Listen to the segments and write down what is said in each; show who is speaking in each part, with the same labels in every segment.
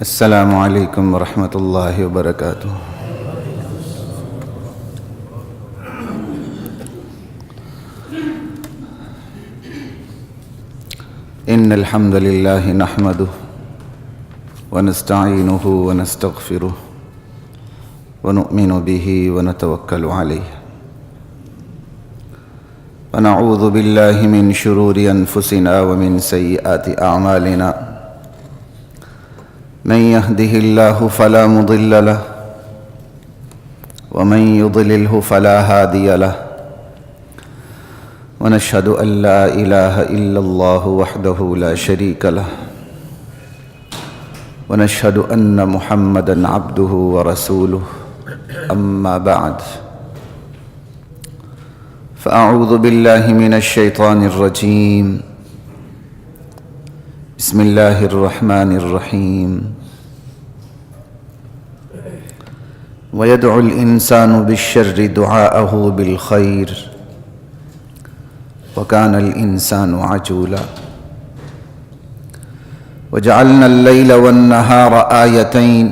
Speaker 1: السلام علیکم ورحمۃ اللہ وبرکاتہ۔ ان الحمد للہ نحمدہ ونستعینہ ونستغفرہ ونؤمن بہ ونتوکل علیہ ونعوذ باللہ من شرور انفسنا ومن سیئات اعمالنا من يهده الله فلا مضل له ومن يضلله فلا هادي له ونشهد أن لا إله إلا الله وحده لا شريك له ونشهد أن محمدًا عبده ورسوله أما بعد فأعوذ بالله من الشيطان الرجيم بسم الله الرحمن الرحيم ويدعو الإنسان بالشر دعاءه بالخير وكان الإنسان عجولا وجعلنا الليل والنهار آيتين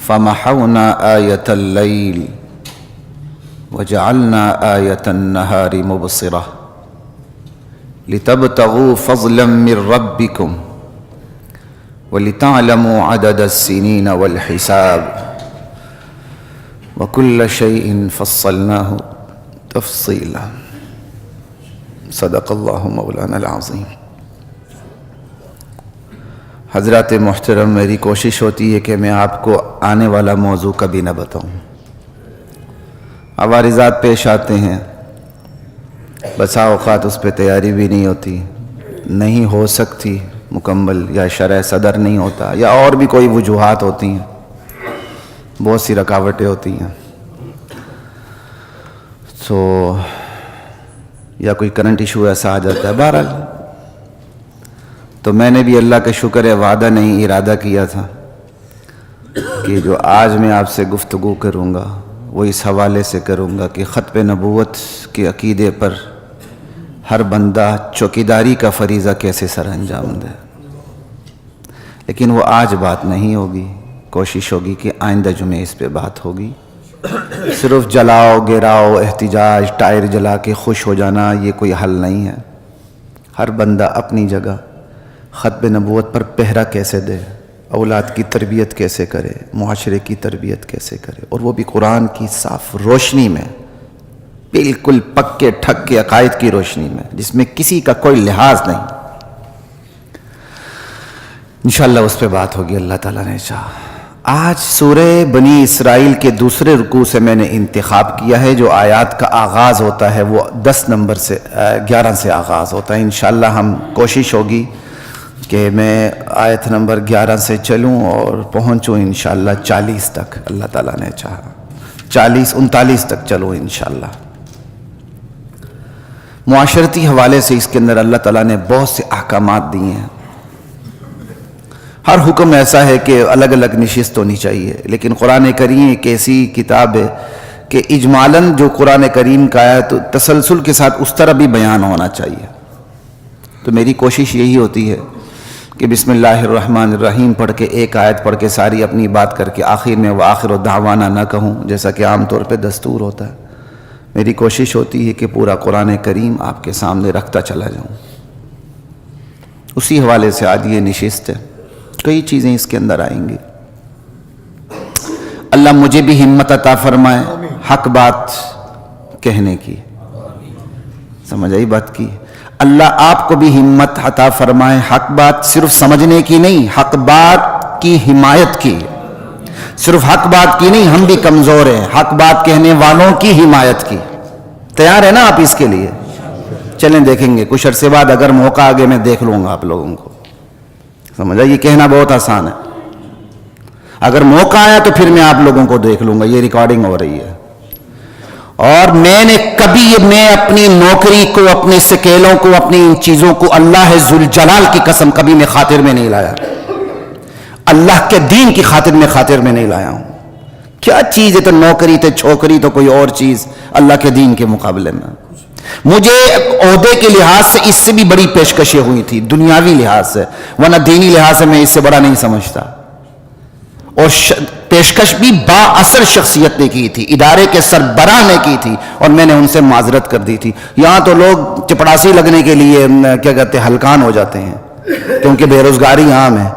Speaker 1: فمحونا آية الليل وجعلنا آية النهار مبصرة لتبتغوا فضلا من ربكم ولتعلموا عدد السنين والحساب وكل شيء فصلناه تفصيلا صدق اللہ مولانا العظیم۔ حضرات محترم، میری کوشش ہوتی ہے کہ میں آپ کو آنے والا موضوع کبھی نہ بتاؤں۔ عوارضات پیش آتے ہیں، بسا اوقات اس پہ تیاری بھی نہیں ہوتی، نہیں ہو سکتی مکمل، یا شرح صدر نہیں ہوتا، یا اور بھی کوئی وجوہات ہوتی ہیں، بہت سی رکاوٹیں ہوتی ہیں، تو یا کوئی کرنٹ ایشو ایسا آ جاتا ہے۔ بہرحال تو میں نے بھی اللہ کا شکر ہے وعدہ نہیں ارادہ کیا تھا کہ جو آج میں آپ سے گفتگو کروں گا وہ اس حوالے سے کروں گا کہ ختم نبوت کے عقیدے پر ہر بندہ چوکیداری کا فریضہ کیسے سر انجام دے، لیکن وہ آج بات نہیں ہوگی، کوشش ہوگی کہ آئندہ جمعے اس پہ بات ہوگی۔ صرف جلاؤ گراؤ احتجاج ٹائر جلا کے خوش ہو جانا یہ کوئی حل نہیں ہے۔ ہر بندہ اپنی جگہ ختم نبوت پر پہرا کیسے دے، اولاد کی تربیت کیسے کرے، معاشرے کی تربیت کیسے کرے، اور وہ بھی قرآن کی صاف روشنی میں، بالکل پکے ٹھکے عقائد کی روشنی میں، جس میں کسی کا کوئی لحاظ نہیں۔ انشاءاللہ اس پہ بات ہوگی اللہ تعالیٰ نے چاہا۔ آج سورہ بنی اسرائیل کے دوسرے رکوع سے میں نے انتخاب کیا ہے۔ جو آیات کا آغاز ہوتا ہے وہ 11 سے آغاز ہوتا ہے۔ انشاءاللہ ہم کوشش ہوگی کہ میں آیت نمبر 11 سے چلوں اور پہنچوں انشاءاللہ 40 تک، اللہ تعالیٰ نے چاہا 39 تک چلوں انشاءاللہ۔ معاشرتی حوالے سے اس کے اندر اللہ تعالیٰ نے بہت سے احکامات دیے ہیں۔ ہر حکم ایسا ہے کہ الگ الگ نشست ہونی چاہیے، لیکن قرآن کریم ایک ایسی کتاب ہے کہ اجمالاً جو قرآن کریم کا ہے تو تسلسل کے ساتھ اس طرح بھی بیان ہونا چاہیے۔ تو میری کوشش یہی ہوتی ہے کہ بسم اللہ الرحمن الرحیم پڑھ کے ایک آیت پڑھ کے ساری اپنی بات کر کے آخر میں وآخر دعوانا نہ کہوں، جیسا کہ عام طور پہ دستور ہوتا ہے۔ میری کوشش ہوتی ہے کہ پورا قرآن کریم آپ کے سامنے رکھتا چلا جاؤں۔ اسی حوالے سے آج یہ نشست ہے، کئی چیزیں اس کے اندر آئیں گی۔ اللہ مجھے بھی ہمت عطا فرمائے حق بات کہنے کی، سمجھ آئی بات کی؟ اللہ آپ کو بھی ہمت عطا فرمائے حق بات صرف سمجھنے کی نہیں، حق بات کی حمایت کی، صرف حق بات کی نہیں، ہم بھی کمزور ہیں، حق بات کہنے والوں کی حمایت کی۔ تیار ہے نا آپ اس کے لیے؟ چلیں دیکھیں گے کچھ عرصے بعد، اگر موقع آگے میں دیکھ لوں گا آپ لوگوں کو، سمجھا؟ یہ کہنا بہت آسان ہے، اگر موقع آیا تو پھر میں آپ لوگوں کو دیکھ لوں گا۔ یہ ریکارڈنگ ہو رہی ہے، اور میں اپنی نوکری کو، اپنے سکیلوں کو، اپنی ان چیزوں کو اللہ ذوالجلال کی قسم کبھی میں خاطر میں نہیں لایا، اللہ کے دین کی خاطر میں نہیں لایا ہوں۔ کیا چیز ہے تو نوکری تو چھوکری تو کوئی اور چیز اللہ کے دین کے مقابلے میں۔ مجھے عہدے کے لحاظ سے اس سے بھی بڑی پیشکشیں ہوئی تھی دنیاوی لحاظ سے، ورنہ دینی لحاظ سے میں اس سے بڑا نہیں سمجھتا. اور پیشکش بھی با اثر شخصیت نے کی تھی، ادارے کے سربراہ نے کی تھی، اور میں نے ان سے معذرت کر دی تھی. یہاں تو لوگ چپڑاسی لگنے کے لیے کیا کہتے ہیں ہلکان ہو جاتے ہیں کیونکہ بے روزگاری عام ہے،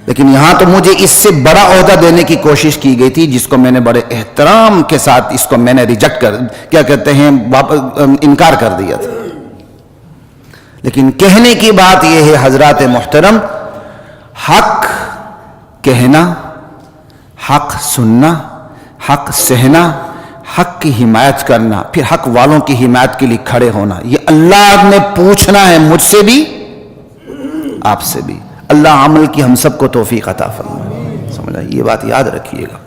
Speaker 1: لیکن یہاں تو مجھے اس سے بڑا عہدہ دینے کی کوشش کی گئی تھی جس کو میں نے بڑے احترام کے ساتھ اس کو میں نے ریجیکٹ کر کیا کہتے ہیں انکار کر دیا تھا. لیکن کہنے کی بات یہ ہے حضرات محترم، حق کہنا، حق سننا، حق سہنا، حق کی حمایت کرنا، پھر حق والوں کی حمایت کے لیے کھڑے ہونا، یہ اللہ نے پوچھنا ہے مجھ سے بھی آپ سے بھی. اللہ عمل کی ہم سب کو توفیق عطا فرمائے. سمجھا؟ یہ بات یاد رکھیے گا.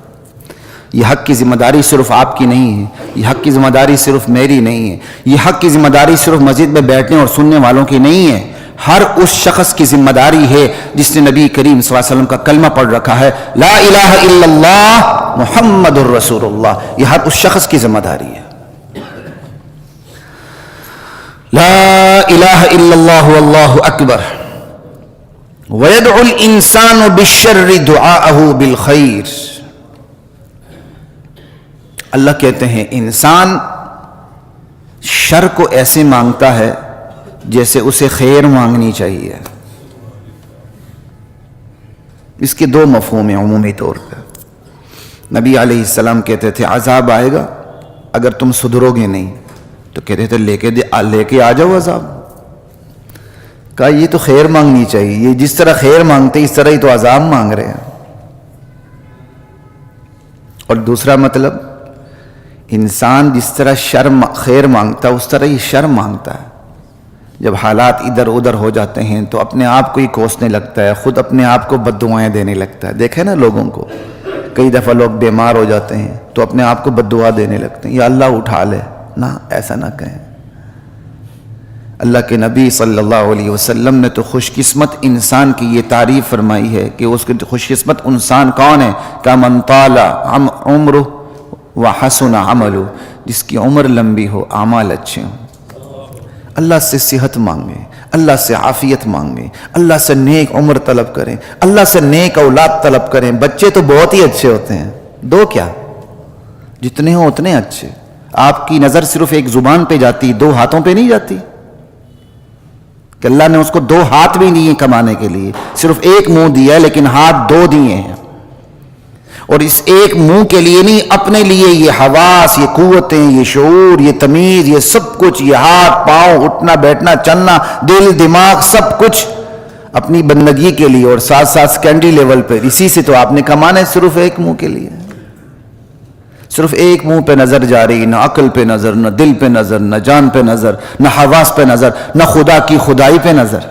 Speaker 1: یہ حق کی ذمہ داری صرف آپ کی نہیں ہے، یہ حق کی ذمہ داری صرف میری نہیں ہے، یہ حق کی ذمہ داری صرف مسجد میں بیٹھنے اور سننے والوں کی نہیں ہے. ہر اس شخص کی ذمہ داری ہے جس نے نبی کریم صلی اللہ علیہ وسلم کا کلمہ پڑھ رکھا ہے، لا الہ الا اللہ محمد الرسول اللہ. یہ ہر اس شخص کی ذمہ داری ہے. لا الہ الا اللہ واللہ اکبر وَيَدْعُ الْإِنسَانُ بِالشَّرِّ دُعَاءَهُ بِالْخَيْرِ. اللہ کہتے ہیں انسان شر کو ایسے مانگتا ہے جیسے اسے خیر مانگنی چاہیے. اس کے دو مفہوم ہیں عمومی طور پہ. نبی علیہ السلام کہتے تھے عذاب آئے گا اگر تم سدھرو گے نہیں، تو کہتے تھے لے کے آ جاؤ عذاب. کہا یہ تو خیر مانگنی چاہیے، یہ جس طرح خیر مانگتے اس طرح ہی تو عذاب مانگ رہے ہیں. اور دوسرا مطلب انسان جس طرح خیر مانگتا ہے اس طرح ہی شر مانگتا ہے. جب حالات ادھر ادھر ہو جاتے ہیں تو اپنے آپ کو ہی کوسنے لگتا ہے، خود اپنے آپ کو بد دعائیں دینے لگتا ہے. دیکھیں نا لوگوں کو، کئی دفعہ لوگ بیمار ہو جاتے ہیں تو اپنے آپ کو بد دعا دینے لگتے ہیں، یا اللہ اٹھا لے. نہ، ایسا نہ کہیں. اللہ کے نبی صلی اللہ علیہ وسلم نے تو خوش قسمت انسان کی یہ تعریف فرمائی ہے کہ اس کے خوش قسمت انسان کون ہے؟ کہ من طال عمرہ وحسن عملہ، جس کی عمر لمبی ہو، اعمال اچھے ہوں. اللہ سے صحت مانگیں، اللہ سے عافیت مانگیں، اللہ سے نیک عمر طلب کریں، اللہ سے نیک اولاد طلب کریں. بچے تو بہت ہی اچھے ہوتے ہیں، دو کیا جتنے ہوں اتنے اچھے. آپ کی نظر صرف ایک زبان پہ جاتی، دو ہاتھوں پہ نہیں جاتی. کہ اللہ نے اس کو دو ہاتھ بھی دیے کمانے کے لیے، صرف ایک منہ دیا ہے لیکن ہاتھ دو دیے ہیں. اور اس ایک منہ کے لیے نہیں، اپنے لیے یہ حواس، یہ قوتیں، یہ شعور، یہ تمیز، یہ سب کچھ، یہ ہاتھ پاؤں، اٹھنا بیٹھنا چلنا، دل دماغ، سب کچھ اپنی بندگی کے لیے اور ساتھ ساتھ سیکنڈری لیول پہ. اسی سے تو آپ نے کمانا ہے، صرف ایک منہ کے لیے. صرف ایک منہ پہ نظر جاری، نہ عقل پہ نظر، نہ دل پہ نظر، نہ جان پہ نظر، نہ حواس پہ نظر، نہ خدا کی خدائی پہ نظر.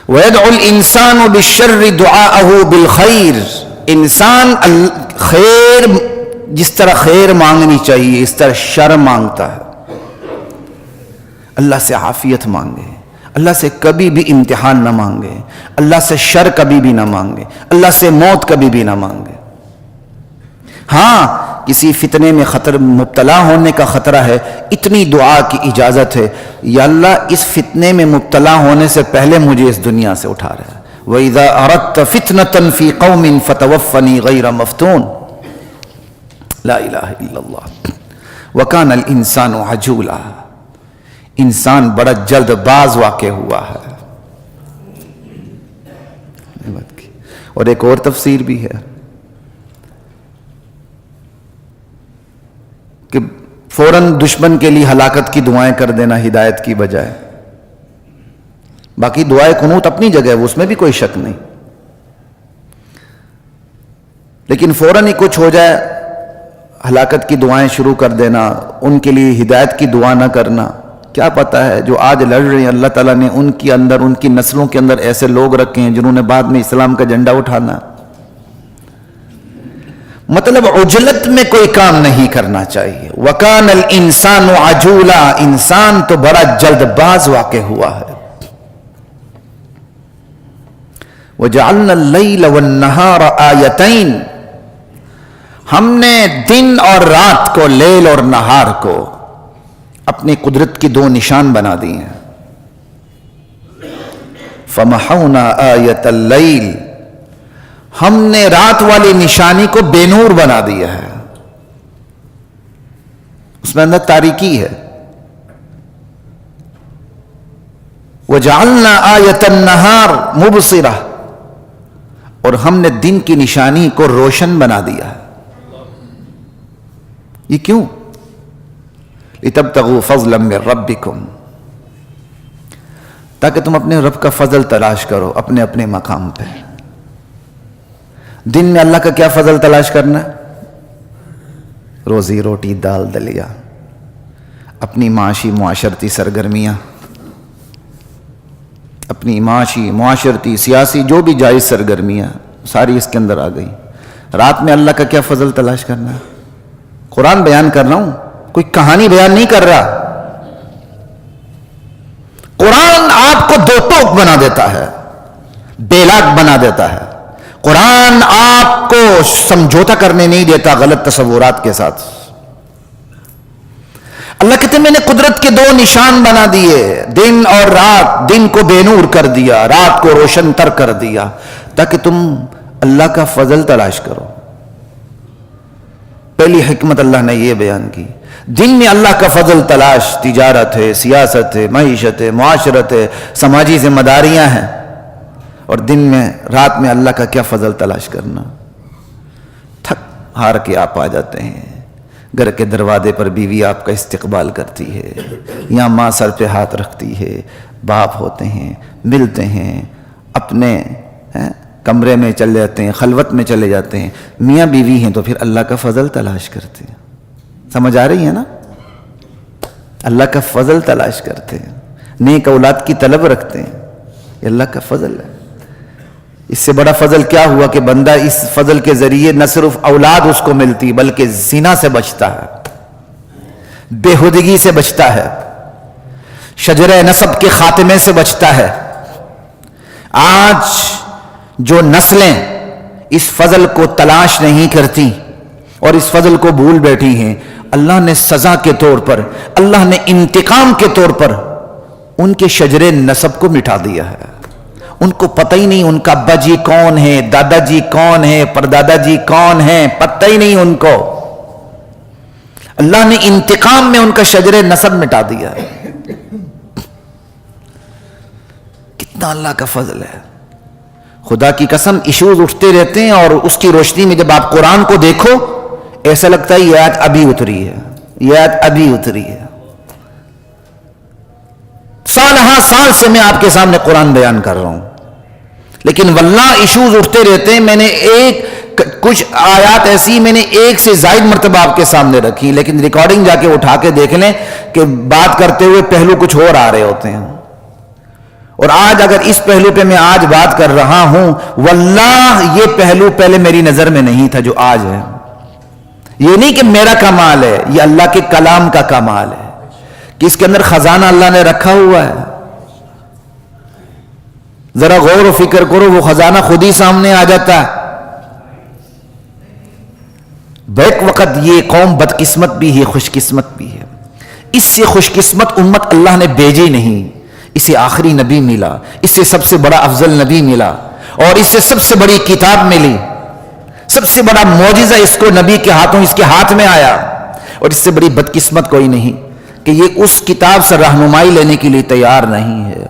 Speaker 1: وَيَدْعُ الْإِنسَانُ بِالشَّرِّ دُعَاءَهُ بِالْخَيْرِ. انسان خیر جس طرح خیر مانگنی چاہیے اس طرح شر مانگتا ہے. اللہ سے عافیت مانگے، اللہ سے کبھی بھی امتحان نہ مانگے، اللہ سے شر کبھی بھی نہ مانگے، اللہ سے موت کبھی بھی نہ مانگے. ہاں کسی فتنے میں مبتلا ہونے کا خطرہ ہے، اتنی دعا کی اجازت ہے، یا اللہ اس فتنے میں مبتلا ہونے سے پہلے مجھے اس دنیا سے اٹھا رہا ہے. وَإِذَا أَرَدْتَ فِتْنَةً فِي قَوْمٍ فَتَوَفَّنِي غَيْرَ مَفْتُونٍ. لا الہ الا اللہ. وَكَانَ الْإِنسَانُ عَجُولًا. انسان بڑا جلد باز واقع ہوا ہے. اور ایک اور تفسیر بھی ہے کہ فوراً دشمن کے لیے ہلاکت کی دعائیں کر دینا ہدایت کی بجائے. باقی دعائے قنوت اپنی جگہ ہے، اس میں بھی کوئی شک نہیں، لیکن فوراً ہی کچھ ہو جائے ہلاکت کی دعائیں شروع کر دینا، ان کے لیے ہدایت کی دعا نہ کرنا. کیا پتہ ہے جو آج لڑ رہے ہیں اللہ تعالیٰ نے ان کے اندر، ان کی نسلوں کے اندر ایسے لوگ رکھے ہیں جنہوں نے بعد میں اسلام کا جھنڈا اٹھانا. مطلب عجلت میں کوئی کام نہیں کرنا چاہیے. وَكَانَ الْإِنسَانُ عَجُولًا. انسان تو بڑا جلد باز واقع ہوا ہے. وَجَعَلْنَا اللَّيْلَ وَالنَّهَارَ آیَتَيْنِ. ہم نے دن اور رات کو، لیل اور نہار کو اپنی قدرت کی 2 نشان بنا دی ہیں. فَمَحَوْنَا آیَةَ اللَّيْلِ، ہم نے رات والی نشانی کو بے نور بنا دیا ہے، اس میں اندر تاریکی ہے. وَجَعَلْنَا آیَةَ النَّهَارِ مُبْصِرَةً، اور ہم نے دن کی نشانی کو روشن بنا دیا ہے. یہ کیوں؟ لِتَبْتَغُوا فَضْلًا مِّن رَبِّكُمْ، تاکہ تم اپنے رب کا فضل تلاش کرو اپنے اپنے مقام پہ. دن میں اللہ کا کیا فضل تلاش کرنا ہے؟ روزی روٹی دال دلیا، اپنی معاشی معاشرتی سرگرمیاں، اپنی معاشی معاشرتی سیاسی جو بھی جائز سرگرمیاں ساری اس کے اندر آ گئی. رات میں اللہ کا کیا فضل تلاش کرنا ہے؟ قرآن بیان کر رہا ہوں، کوئی کہانی بیان نہیں کر رہا. قرآن آپ کو 2 ٹوک بنا دیتا ہے، بے لاک بنا دیتا ہے. قرآن آپ کو سمجھوتا کرنے نہیں دیتا غلط تصورات کے ساتھ. اللہ کہتے ہیں میں نے قدرت کے 2 نشان بنا دیے، دن اور رات. دن کو بے نور کر دیا، رات کو روشن تر کر دیا، تاکہ تم اللہ کا فضل تلاش کرو. پہلی حکمت اللہ نے یہ بیان کی. دن میں اللہ کا فضل تلاش، تجارت ہے، سیاست ہے، معیشت ہے، معاشرت ہے، سماجی ذمہ داریاں ہیں. اور دن میں رات میں اللہ کا کیا فضل تلاش کرنا. تھک ہار کے آپ آ جاتے ہیں، گھر کے دروازے پر بیوی آپ کا استقبال کرتی ہے، یہاں ماں سر پہ ہاتھ رکھتی ہے، باپ ہوتے ہیں، ملتے ہیں، اپنے کمرے میں چلے جاتے ہیں، خلوت میں چلے جاتے ہیں. میاں بیوی ہیں تو پھر اللہ کا فضل تلاش کرتے ہیں. سمجھ آ رہی ہے نا؟ اللہ کا فضل تلاش کرتے ہیں، نیک اولاد کی طلب رکھتے ہیں. یہ اللہ کا فضل ہے. اس سے بڑا فضل کیا ہوا کہ بندہ اس فضل کے ذریعے نہ صرف اولاد اس کو ملتی بلکہ زنا سے بچتا ہے، بےہودگی سے بچتا ہے، شجرہ نسب کے خاتمے سے بچتا ہے. آج جو نسلیں اس فضل کو تلاش نہیں کرتی اور اس فضل کو بھول بیٹھی ہیں، اللہ نے سزا کے طور پر، اللہ نے انتقام کے طور پر ان کے شجرے نسب کو مٹا دیا ہے. ان کو پتہ ہی نہیں ان کا ابا جی کون ہے، دادا جی کون ہے، پردادا جی کون ہے، پتہ ہی نہیں ان کو. اللہ نے انتقام میں ان کا شجرے نسب مٹا دیا ہے. کتنا اللہ کا فضل ہے. خدا کی قسم ایشوز اٹھتے رہتے ہیں، اور اس کی روشنی میں جب آپ قرآن کو دیکھو ایسا لگتا ہے یہ آیت ابھی اتری ہے، یہ آیت ابھی اتری ہے. سالہ سال سے میں آپ کے سامنے قرآن بیان کر رہا ہوں، لیکن واللہ ایشوز اٹھتے رہتے ہیں. میں نے کچھ آیات ایسی میں نے 1 سے زائد مرتبہ آپ کے سامنے رکھی، لیکن ریکارڈنگ جا کے اٹھا کے دیکھ لیں کہ بات کرتے ہوئے پہلو کچھ اور آ رہے ہوتے ہیں. اور آج اگر اس پہلو پہ میں آج بات کر رہا ہوں، واللہ یہ پہلو پہلے میری نظر میں نہیں تھا جو آج ہے. یہ نہیں کہ میرا کمال ہے، یہ اللہ کے کلام کا کمال ہے کہ اس کے اندر خزانہ اللہ نے رکھا ہوا ہے. ذرا غور و فکر کرو، وہ خزانہ خود ہی سامنے آ جاتا ہے. بیک وقت یہ قوم بدقسمت بھی ہے، خوش قسمت بھی ہے. اس سے خوش قسمت امت اللہ نے بھیجی نہیں. اسے آخری نبی ملا، اس سے سب سے بڑا افضل نبی ملا، اور اس سے سب سے بڑی کتاب ملی. سب سے بڑا معجزہ اس کو نبی کے ہاتھوں، اس کے ہاتھ میں آیا. اور اس سے بڑی بدقسمت کوئی نہیں کہ یہ اس کتاب سے رہنمائی لینے کے لیے تیار نہیں ہے.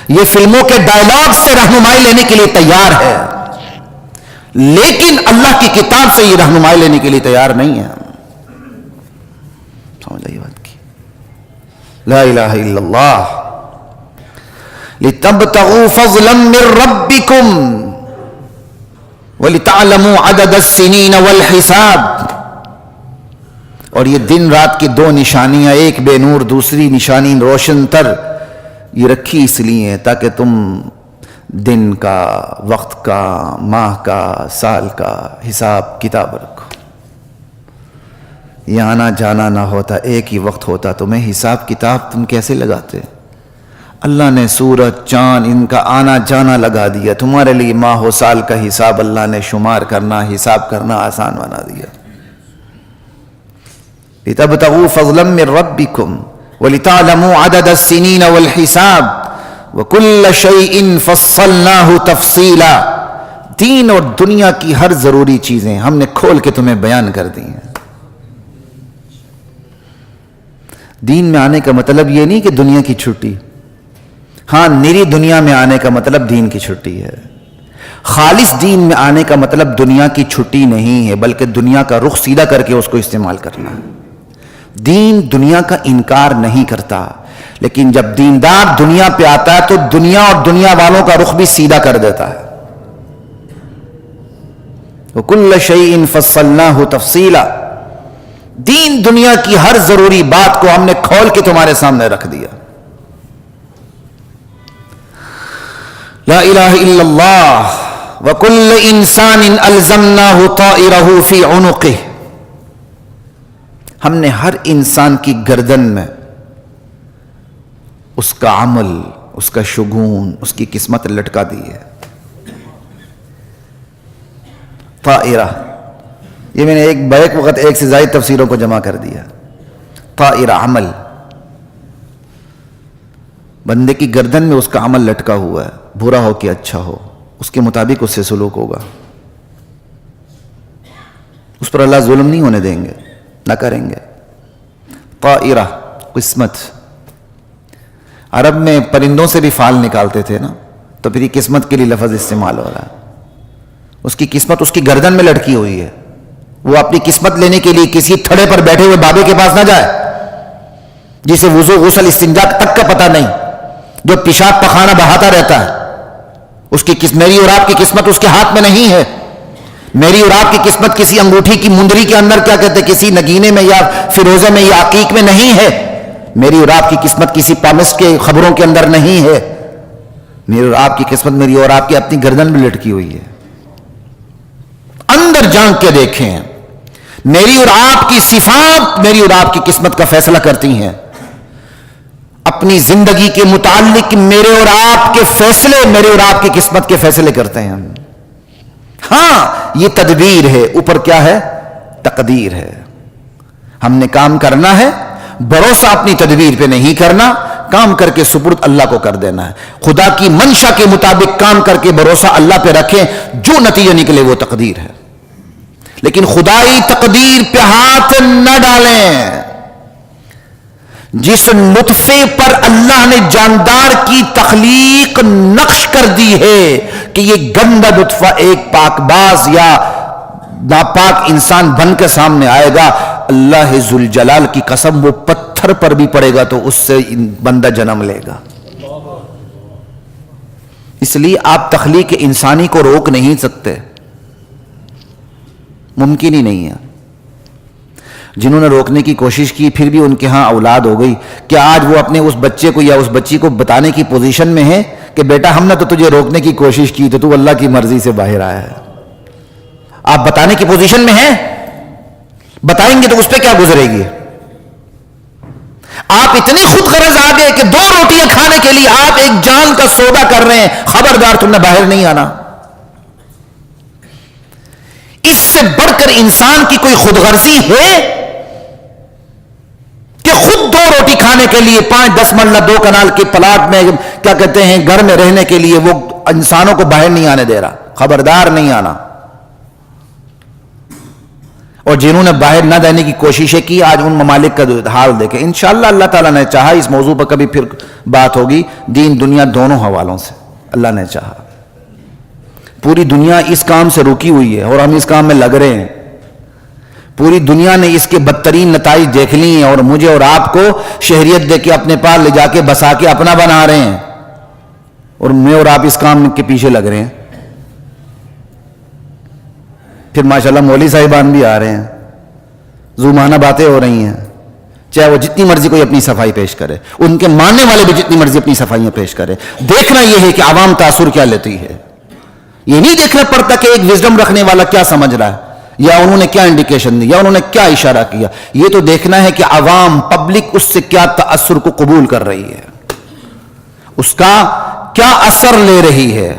Speaker 1: یہ فلموں کے ڈائلاگ سے رہنمائی لینے کے لیے تیار ہے، لیکن اللہ کی کتاب سے یہ رہنمائی لینے کے لیے تیار نہیں ہے. سمجھ آئی بات کی؟ لا الہ الا اللہ. لِتَبْتَغُوا فَضْلًا مِّن رَبِّكُمْ وَلِتَعْلَمُوا عَدَدَ السِّنِينَ وَالْحِسَابِ. اور یہ دن رات کی 2 نشانیاں، ایک بے نور، دوسری نشانی روشن تر، یہ رکھی اس لیے تاکہ تم دن کا، وقت کا، ماہ کا، سال کا حساب کتاب رکھو. یہ آنا جانا نہ ہوتا، ایک ہی وقت ہوتا، تمہیں حساب کتاب تم کیسے لگاتے؟ اللہ نے سورج چاند ان کا آنا جانا لگا دیا. تمہارے لیے ماہ و سال کا حساب اللہ نے شمار کرنا، حساب کرنا آسان بنا دیا. لِتَبْتَغُوا فَضْلًا مِّن رَبِّكُمْ وَلِتَعْلَمُوا عَدَدَ السِّنِينَ وَالْحِسَابَ وَكُلَّ شَيْءٍ فَصَّلْنَاهُ تَفْصِيلًا. دین اور دنیا کی ہر ضروری چیزیں ہم نے کھول کے تمہیں بیان کر دی ہیں. دین میں آنے کا مطلب یہ نہیں کہ دنیا کی چھٹی. ہاں، نری دنیا میں آنے کا مطلب دین کی چھٹی ہے. خالص دین میں آنے کا مطلب دنیا کی چھٹی نہیں ہے، بلکہ دنیا کا رخ سیدھا کر کے اس کو استعمال کرنا. دین دنیا کا انکار نہیں کرتا، لیکن جب دیندار دنیا پہ آتا ہے تو دنیا اور دنیا والوں کا رخ بھی سیدھا کر دیتا ہے. وَكُلَّ شَيْءٍ فَصَّلْنَاهُ تَفْصِيلًا. دین دنیا کی ہر ضروری بات کو ہم نے کھول کے تمہارے سامنے رکھ دیا. لا الہ الا اللہ. وَكُلَّ إِنسَانٍ أَلْزَمْنَاهُ طَائِرَهُ فِي عُنُقِهِ. ہم نے ہر انسان کی گردن میں اس کا عمل، اس کا شگون، اس کی قسمت لٹکا دی ہے. طائرہ، یہ میں نے ایک وقت ایک سے زائد تفسیروں کو جمع کر دیا. طائرہ عمل، بندے کی گردن میں اس کا عمل لٹکا ہوا ہے، برا ہو کہ اچھا ہو، اس کے مطابق اس سے سلوک ہوگا. اس پر اللہ ظلم نہیں ہونے دیں گے، نہ کریں گے. طائرہ قسمت. عرب میں پرندوں سے بھی فال نکالتے تھے نا، تو پھر یہ قسمت کے لیے لفظ استعمال ہو رہا ہے. اس کی قسمت اس کی گردن میں لٹکی ہوئی ہے. وہ اپنی قسمت لینے کے لیے کسی تھڑے پر بیٹھے ہوئے بابے کے پاس نہ جائے جسے وضو غسل استنجا تک کا پتہ نہیں، جو پیشاب پخانہ بہاتا رہتا ہے. اس کی میری اور آپ کی قسمت اس کے ہاتھ میں نہیں ہے. میری اور آپ کی قسمت کسی انگوٹھی کی مندری کے اندر، کیا کہتے ہیں، کسی نگینے میں یا فیروزے میں یا عقیق میں نہیں ہے. میری اور آپ کی قسمت کسی پامسٹ کے خبروں کے اندر نہیں ہے. میری اور آپ کی قسمت میری اور آپ کی اپنی گردن میں لٹکی ہوئی ہے. اندر جھانک کے دیکھیں. میری اور آپ کی صفات میری اور آپ کی قسمت کا فیصلہ کرتی ہیں. اپنی زندگی کے متعلق میرے اور آپ کے فیصلے میرے اور آپ کی قسمت کے فیصلے کرتے ہیں. ہاں، یہ تدبیر ہے، اوپر کیا ہے؟ تقدیر ہے. ہم نے کام کرنا ہے، بھروسہ اپنی تدبیر پہ نہیں کرنا، کام کر کے سپرد اللہ کو کر دینا ہے. خدا کی منشا کے مطابق کام کر کے بھروسہ اللہ پہ رکھیں، جو نتیجہ نکلے وہ تقدیر ہے. لیکن خدائی تقدیر پہ ہاتھ نہ ڈالیں. جس نطفے پر اللہ نے جاندار کی تخلیق نقش کر دی ہے کہ یہ گندا نطفہ ایک پاک باز یا ناپاک انسان بن کے سامنے آئے گا، اللہ ذوالجلال کی قسم وہ پتھر پر بھی پڑے گا تو اس سے بندہ جنم لے گا. اس لیے آپ تخلیق انسانی کو روک نہیں سکتے، ممکن ہی نہیں ہے. جنہوں نے روکنے کی کوشش کی پھر بھی ان کے ہاں اولاد ہو گئی. کیا آج وہ اپنے اس بچے کو یا اس بچی کو بتانے کی پوزیشن میں ہے کہ بیٹا ہم نے تو تجھے روکنے کی کوشش کی تو اللہ کی مرضی سے باہر آیا ہے؟ آپ بتانے کی پوزیشن میں ہیں؟ بتائیں گے تو اس پہ کیا گزرے گی؟ آپ اتنی خود غرض آ گئے کہ 2 روٹیاں کھانے کے لیے آپ ایک جان کا سودا کر رہے ہیں. خبردار تم نے باہر نہیں آنا. اس سے بڑھ کر انسان کی کوئی خود غرضی ہے کہ خود 2 روٹی کھانے کے لیے 5-10 مرلہ 2 کنال کے پلاٹ میں کیا کہتے ہیں گھر میں رہنے کے لیے وہ انسانوں کو باہر نہیں آنے دے رہا؟ خبردار نہیں آنا. اور جنہوں نے باہر نہ دینے کی کوششیں کی آج ان ممالک کا حال دیکھیں. انشاءاللہ اللہ تعالیٰ نے چاہا اس موضوع پر کبھی پھر بات ہوگی، دین دنیا دونوں حوالوں سے اللہ نے چاہا. پوری دنیا اس کام سے رکی ہوئی ہے اور ہم اس کام میں لگ رہے ہیں. پوری دنیا نے اس کے بدترین نتائج دیکھ لی ہیں اور مجھے اور آپ کو شہریت دے کے اپنے پاس لے جا کے بسا کے اپنا بنا رہے ہیں، اور میں اور آپ اس کام کے پیچھے لگ رہے ہیں. پھر ماشاءاللہ مولوی صاحبان بھی آ رہے ہیں، زمانہ باتیں ہو رہی ہیں. چاہے وہ جتنی مرضی کوئی اپنی صفائی پیش کرے، ان کے ماننے والے بھی جتنی مرضی اپنی صفائیاں پیش کرے. دیکھنا یہ ہے کہ عوام تاثر کیا لیتی ہے. یہ نہیں دیکھنا پڑتا کہ ایک وزڈم رکھنے والا کیا سمجھ رہا ہے یا انہوں نے کیا انڈیکیشن دی یا انہوں نے کیا اشارہ کیا. یہ تو دیکھنا ہے کہ عوام پبلک اس سے کیا تاثر کو قبول کر رہی ہے، اس کا کیا اثر لے رہی ہے.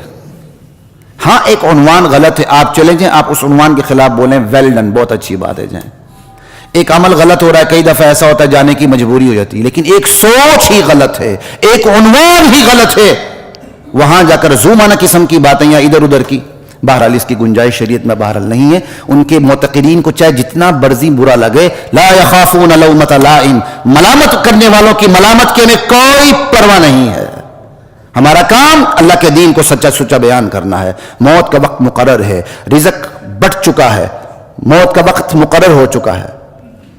Speaker 1: ہاں ایک عنوان غلط ہے، آپ چلیں جائیں، آپ اس عنوان کے خلاف بولیں، ویل ڈن، بہت اچھی بات ہے. جائیں ایک عمل غلط ہو رہا ہے، کئی دفعہ ایسا ہوتا ہے جانے کی مجبوری ہو جاتی ہے، لیکن ایک سوچ ہی غلط ہے، ایک عنوان ہی غلط ہے، وہاں جا کر زومانہ قسم کی باتیں یا ادھر ادھر کی، بہرحال اس کی گنجائش شریعت میں بہرحال نہیں ہے۔ ان کے معتقدین کو چاہے جتنا برزی برا لگے، لا یخافون لومۃ لائم، ملامت کرنے والوں کی ملامت کی ہمیں کوئی پرواہ نہیں ہے۔ ہمارا کام اللہ کے دین کو سچا سچا بیان کرنا ہے۔ موت کا وقت مقرر ہے، رزق بٹ چکا ہے، موت کا وقت مقرر ہو چکا ہے۔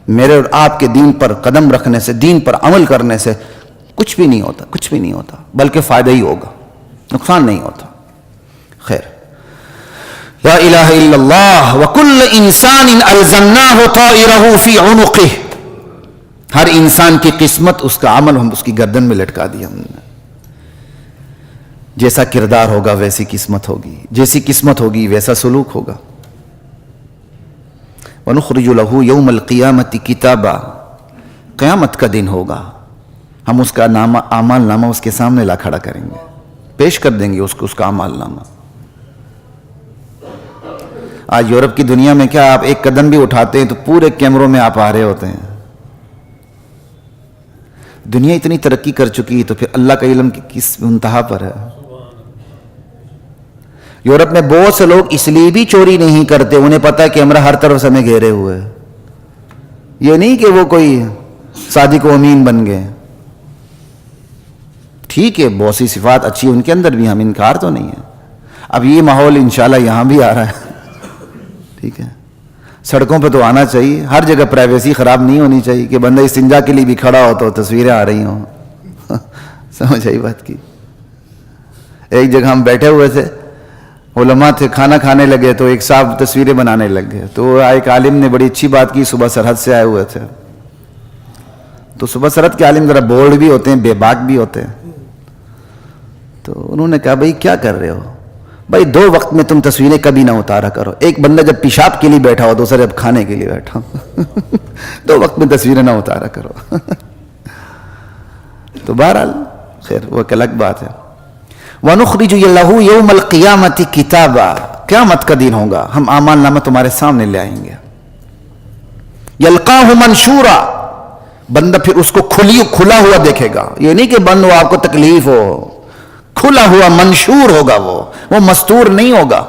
Speaker 1: میرے اور آپ کے دین پر قدم رکھنے سے، دین پر عمل کرنے سے کچھ بھی نہیں ہوتا، کچھ بھی نہیں ہوتا، بلکہ فائدہ ہی ہوگا، نقصان نہیں ہوتا۔ خیر، لا الہ الا اللہ وکل انسان الزمناہ طائرہ فی عنقہ، ہر انسان کی قسمت، اس کا عمل ہم اس کی گردن میں لٹکا دیا ہم نے۔ جیسا کردار ہوگا ویسی قسمت ہوگی، جیسی قسمت ہوگی ویسا سلوک ہوگا۔ وَنُخْرِجُ لَهُ يَوْمَ الْقِيَامَةِ كِتَابًا، قیامت کا دن ہوگا، ہم اس کا اعمال نامہ اس کے سامنے لا کھڑا کریں گے، پیش کر دیں گے اس کو، اس کا اعمال نامہ۔ آج یورپ کی دنیا میں کیا، آپ ایک قدم بھی اٹھاتے ہیں تو پورے کیمروں میں آپ آ رہے ہوتے ہیں۔ دنیا اتنی ترقی کر چکی تو پھر اللہ کا علم کس انتہا پر ہے۔ یورپ میں بہت سے لوگ اس لیے بھی چوری نہیں کرتے، انہیں پتہ ہے کیمرہ ہر طرف سے ہمیں گھیرے ہوئے، یہ نہیں کہ وہ کوئی صادق و امین بن گئے۔ ٹھیک ہے، بہت سی صفات اچھی ان کے اندر بھی، ہم انکار تو نہیں ہے۔ اب یہ ماحول انشاءاللہ یہاں بھی آ رہا ہے، ٹھیک ہے، سڑکوں پہ تو آنا چاہیے، ہر جگہ پرائیویسی خراب نہیں ہونی چاہیے کہ بندہ استنجا کے لیے بھی کھڑا ہو تو تصویریں آ رہی ہوں۔ سمجھ آئی بات کی؟ ایک جگہ ہم بیٹھے ہوئے تھے، علماء تھے، کھانا کھانے لگے تو ایک صاحب تصویریں بنانے لگ گئے، تو ایک عالم نے بڑی اچھی بات کی، صبح سرحد سے آئے ہوئے تھے، تو صبح سرحد کے عالم ذرا بولڈ بھی ہوتے ہیں، بے باک بھی ہوتے ہیں، تو انہوں نے کہا بھائی کیا کر رہے ہو بھائی، 2 وقت میں تم تصویریں کبھی نہ اتارا کرو، ایک بندہ جب پیشاب کے لیے بیٹھا ہو، دوسرا جب کھانے کے لیے بیٹھا ہو، 2 وقت میں تصویریں نہ اتارا کرو۔ تو بہرحال خیر وہ ایک الگ بات ہے۔ وَنُخْرِجُ لَهُ يَوْمَ الْقِيَامَةِ كِتَابًا، قیامت کا دن ہوگا، ہم اعمال نامہ تمہارے سامنے لے آئیں گے۔ يَلْقَاهُ مَنْشُورًا، بندہ پھر اس کو کھلا ہوا دیکھے گا، یہ نہیں کہ بند ہو آپ کو تکلیف ہو، کھلا ہوا منشور ہوگا، وہ مستور نہیں ہوگا۔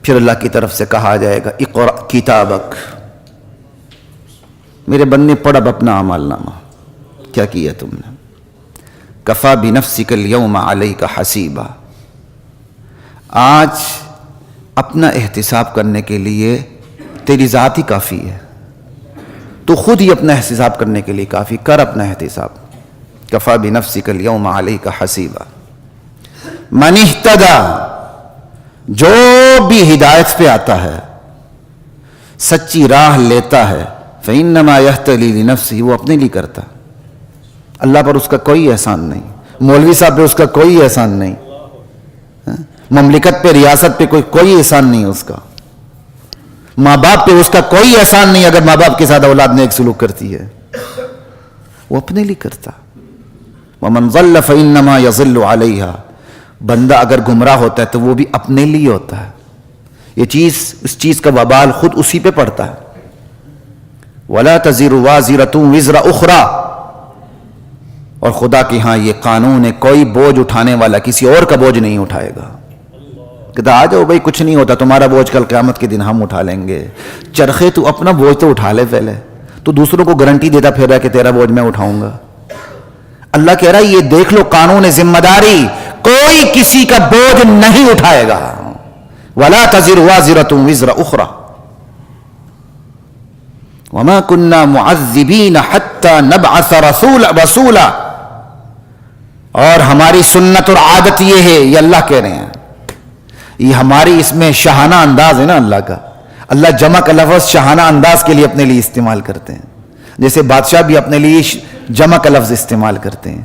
Speaker 1: پھر اللہ کی طرف سے کہا جائے گا اقرأ کتابک، میرے بندے پڑھ اب اپنا اعمال نامہ، کیا کیا تم نے؟ کفا بنفسک اليوم علیک حسیبا، آج اپنا احتساب کرنے کے لیے تیری ذات ہی کافی ہے، تو خود ہی اپنا احتساب کرنے کے لیے کافی، کر اپنا احتساب۔ کفا بنفسک اليوم علیک حسیبا، من اہتدی، جو بھی ہدایت پہ آتا ہے، سچی راہ لیتا ہے، فإنما یہتدی لنفسہ، وہ اپنے لیے کرتا، اللہ پر اس کا کوئی احسان نہیں، مولوی صاحب پہ اس کا کوئی احسان نہیں، مملکت پہ، ریاست پہ کوئی احسان نہیں اس کا، ماں باپ پہ اس کا کوئی احسان نہیں اگر ماں باپ کے ساتھ اولاد نیک سلوک کرتی ہے، وہ اپنے لیے کرتا۔ وَمَنْ ضَلَّ فَإِنَّمَا يَضِلُّ عَلَيْهَا، بندہ اگر گمراہ ہوتا ہے تو وہ بھی اپنے لیے ہوتا ہے، اس چیز کا وبال خود اسی پہ پڑتا ہے۔ وَلَا تَزِرُ وَازِرَةٌ وِزْرَ أُخْرَى، اور خدا کے ہاں یہ قانون ہے، کوئی بوجھ اٹھانے والا کسی اور کا بوجھ نہیں اٹھائے گا۔ کہتا آ جاؤ بھائی کچھ نہیں ہوتا، تمہارا بوجھ کل قیامت کے دن ہم اٹھا لیں گے۔ چرخے تو اپنا بوجھ تو اٹھا لے پہلے، تو دوسروں کو گارنٹی دیتا پھر رہا کہ تیرا بوجھ میں اٹھاؤں گا۔ اللہ کہہ رہا ہے یہ دیکھ لو قانون ذمہ داری، کوئی کسی کا بوجھ نہیں اٹھائے گا۔ وَلَا تَزِرُ وَازِرَةٌ وِزْرَ أُخْرَى وَمَا كُنَّا مُعَذِّبِينَ حَتَّى نَبْعَثَ رَسُولًا، اور ہماری سنت اور عادت یہ ہے، یہ اللہ کہہ رہے ہیں، یہ ہماری اس میں شاہانہ انداز ہے نا اللہ کا، اللہ جمع کا لفظ شاہانہ انداز کے لیے اپنے لیے استعمال کرتے ہیں، جیسے بادشاہ بھی اپنے لیے جمع کا لفظ استعمال کرتے ہیں۔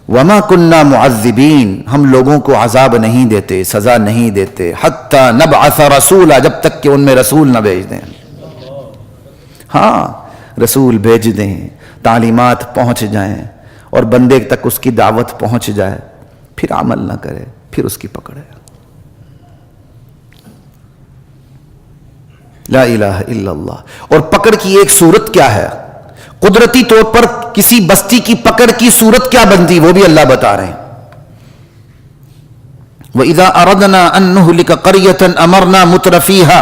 Speaker 1: وَمَا كُنَّا مُعَذِّبِينَ، ہم لوگوں کو عذاب نہیں دیتے، سزا نہیں دیتے، حَتَّى نَبْعَثَ رَسُولًا، جب تک کہ ان میں رسول نہ بھیج دیں۔ ہاں رسول بھیج دیں، تعلیمات پہنچ جائیں اور بندے تک اس کی دعوت پہنچ جائے، پھر عمل نہ کرے، پھر اس کی پکڑ ہے۔ لا الہ الا اللہ۔ اور پکڑ کی ایک صورت کیا ہے، قدرتی طور پر کسی بستی کی پکڑ کی صورت کیا بنتی، وہ بھی اللہ بتا رہے ہیں۔ وَإِذَا أَرَدْنَا أَن نُهْلِكَ قَرْيَةً أَمَرْنَا مُتْرَفِيهَا،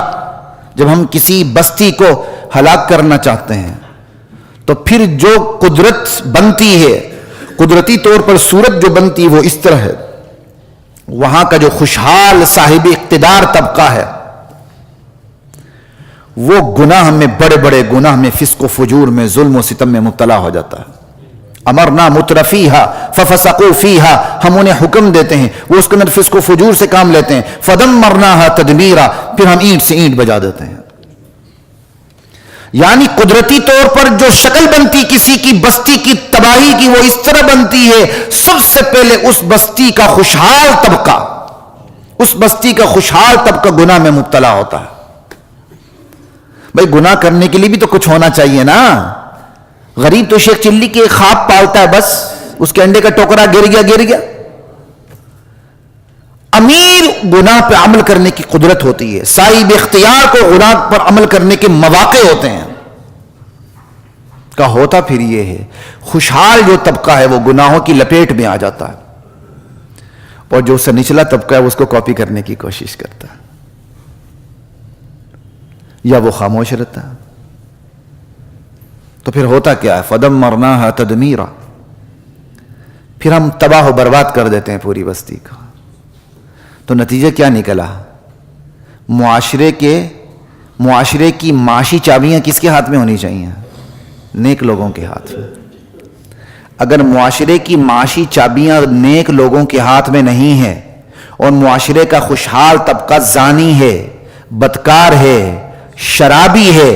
Speaker 1: جب ہم کسی بستی کو ہلاک کرنا چاہتے ہیں تو پھر جو قدرت بنتی ہے، قدرتی طور پر صورت جو بنتی وہ اس طرح ہے، وہاں کا جو خوشحال صاحب اقتدار طبقہ ہے وہ گناہ میں، بڑے بڑے گناہ میں، فسق و فجور میں، ظلم و ستم میں مبتلا ہو جاتا ہے۔ امرنا مترفیہا ففسقوا فیہا، ہم انہیں حکم دیتے ہیں، وہ اس کے اندر فسق و فجور سے کام لیتے ہیں۔ فدمرناہا تدمیرا، پھر ہم اینٹ سے اینٹ بجا دیتے ہیں۔ یعنی قدرتی طور پر جو شکل بنتی کسی کی بستی کی تباہی کی وہ اس طرح بنتی ہے، سب سے پہلے اس بستی کا خوشحال طبقہ، اس بستی کا خوشحال طبقہ گناہ میں مبتلا ہوتا ہے۔ بھائی گناہ کرنے کے لیے بھی تو کچھ ہونا چاہیے نا۔ غریب تو شیخ چلی کے خواب پالتا ہے، بس اس کے انڈے کا ٹوکرا گر گیا۔ امیر گناہ پہ عمل کرنے کی قدرت ہوتی ہے، صاحب اختیار کو گناہ پر عمل کرنے کے مواقع ہوتے ہیں۔ کا ہوتا پھر یہ ہے، خوشحال جو طبقہ ہے وہ گناہوں کی لپیٹ میں آ جاتا ہے، اور جو اس سے نچلا طبقہ ہے اس کو کاپی کرنے کی کوشش کرتا ہے، یا وہ خاموش رہتا ہے۔ تو پھر ہوتا کیا ہے، فدمرناہا تدمیرا، پھر ہم تباہ و برباد کر دیتے ہیں پوری بستی کو۔ تو نتیجہ کیا نکلا، معاشرے کی معاشی چابیاں کس کے ہاتھ میں ہونی چاہیے، نیک لوگوں کے ہاتھ میں۔ اگر معاشرے کی معاشی چابیاں نیک لوگوں کے ہاتھ میں نہیں ہیں، اور معاشرے کا خوشحال طبقہ زانی ہے، بدکار ہے، شرابی ہے،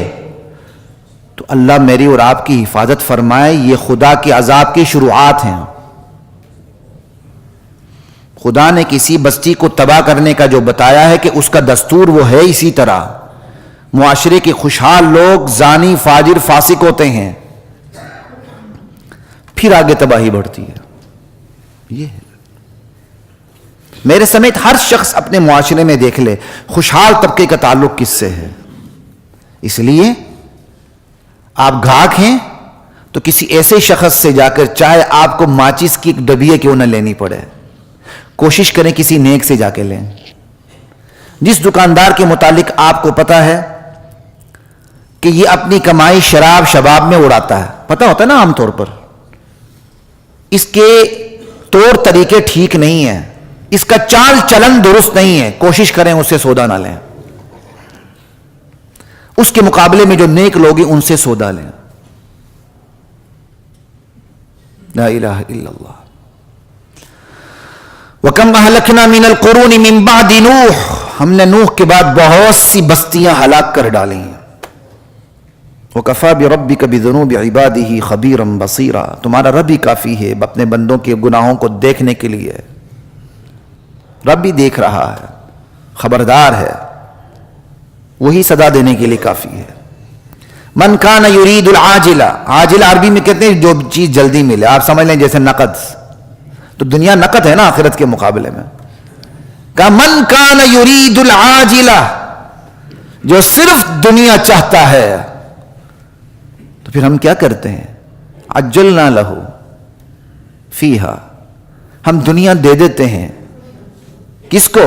Speaker 1: تو اللہ میری اور آپ کی حفاظت فرمائے، یہ خدا کے عذاب کی شروعات ہیں۔ خدا نے کسی بستی کو تباہ کرنے کا جو بتایا ہے کہ اس کا دستور وہ ہے اسی طرح، معاشرے کے خوشحال لوگ زانی، فاجر، فاسق ہوتے ہیں، پھر آگے تباہی بڑھتی ہے۔ یہ ہے، میرے سمیت ہر شخص اپنے معاشرے میں دیکھ لے خوشحال طبقے کا تعلق کس سے ہے۔ اس لیے آپ گاہک ہیں تو کسی ایسے شخص سے جا کر، چاہے آپ کو ماچس کی ایک ڈبیا کیوں نہ لینی پڑے، کوشش کریں کسی نیک سے جا کے لیں۔ جس دکاندار کے متعلق آپ کو پتا ہے کہ یہ اپنی کمائی شراب شباب میں اڑاتا ہے، پتہ ہوتا ہے نا عام طور پر، اس کے طور طریقے ٹھیک نہیں ہیں، اس کا چال چلن درست نہیں ہے، کوشش کریں اس سے سودا نہ لیں۔ اس کے مقابلے میں جو نیک لوگ ہیں ان سے سودا لیں۔ لا الہ الا اللہ۔ وَكَمْ أَهْلَكْنَا مِنَ الْقُرُونِ مِنْ بَعْدِ نُوحٍ، ہم نے نوح کے بعد بہت سی بستیاں ہلاک کر ڈالی ہیں۔ وَكَفَى بِرَبِّكَ بِذُنُوبِ عِبَادِهِ خَبِيرًا بَصِيرًا، تمہارا رب ہی کافی ہے اپنے بندوں کے گناہوں کو دیکھنے کے لیے، رب بھی دیکھ رہا ہے، خبردار ہے، وہی صدا دینے کے لیے کافی ہے۔ من کان یرید العاجلہ، عاجلہ عربی میں کہتے ہیں جو چیز جلدی ملے، آپ سمجھ لیں جیسے نقد، تو دنیا نقد ہے نا آخرت کے مقابلے میں۔ کہا من کان یرید العاجلہ، جو صرف دنیا چاہتا ہے، تو پھر ہم کیا کرتے ہیں، عجلنا لہ فیہا، ہم دنیا دے دیتے ہیں۔ کس کو،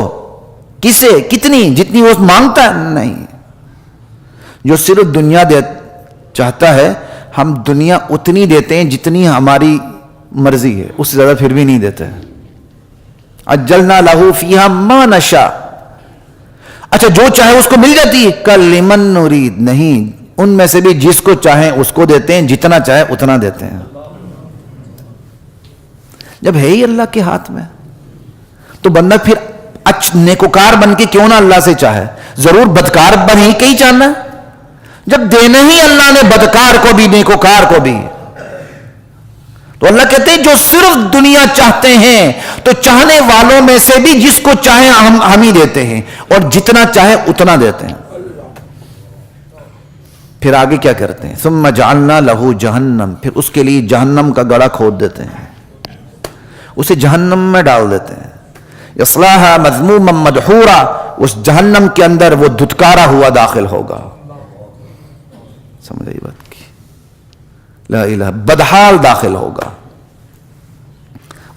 Speaker 1: کسے، کتنی، جتنی وہ مانگتا ہے؟ نہیں، جو صرف دنیا چاہتا ہے ہم دنیا اتنی دیتے ہیں جتنی ہماری مرضی ہے، اس سے زیادہ پھر بھی نہیں دیتے ہیں۔ عجلنا لہ فیہا ما نشاء، اچھا جو چاہے اس کو مل جاتی ہے؟ کل لمن نرید، نہیں، ان میں سے بھی جس کو چاہیں اس کو دیتے ہیں، جتنا چاہے اتنا دیتے ہیں۔ جب ہے ہی اللہ کے ہاتھ میں تو بندہ پھر نیکوکار بن کے کیوں نہ اللہ سے چاہے، ضرور بدکار بن ہی کہیں چاہنا ہے، جب دینا ہی اللہ نے بدکار کو بھی نیکوکار کو بھی۔ تو اللہ کہتے ہیں جو صرف دنیا چاہتے ہیں تو چاہنے والوں میں سے بھی جس کو چاہے ہم ہی دیتے ہیں، اور جتنا چاہے اتنا دیتے ہیں۔ پھر آگے کیا کرتے ہیں، ثم جعلنا لہ جہنم، پھر اس کے لیے جہنم کا گڑھا کھود دیتے ہیں، اسے جہنم میں ڈال دیتے ہیں۔ یصلاها مذموما مدحورا، اس جہنم کے اندر وہ دھتکارا ہوا داخل ہوگا. سمجھ آئی بات کی؟ لا الہ، بدحال داخل ہوگا.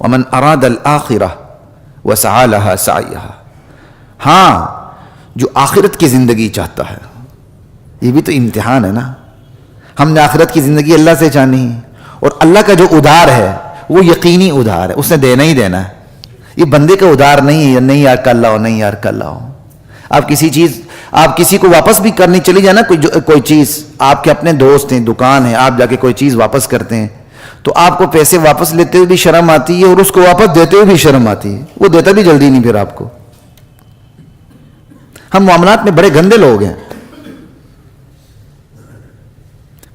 Speaker 1: ومن اراد الآخرہ وسعى لها سعیہا. ہاں جو آخرت کی زندگی چاہتا ہے، یہ بھی تو امتحان ہے نا. ہم نے آخرت کی زندگی اللہ سے چاہنی ہے، اور اللہ کا جو ادھار ہے وہ یقینی ادھار ہے، اس نے دینا ہی دینا ہے. یہ بندے کا ادھار نہیں ہے، نہیں یار کل لاؤ، نہیں یار کل لاؤ. آپ کسی کو واپس بھی کرنی چلی جائے نا، کوئی چیز، آپ کے اپنے دوست ہیں، دکان ہے، آپ جا کے کوئی چیز واپس کرتے ہیں تو آپ کو پیسے واپس لیتے ہوئے بھی شرم آتی ہے اور اس کو واپس دیتے ہوئے بھی شرم آتی ہے. وہ دیتا بھی جلدی نہیں پھر آپ کو. ہم معاملات میں بڑے گندے لوگ ہیں.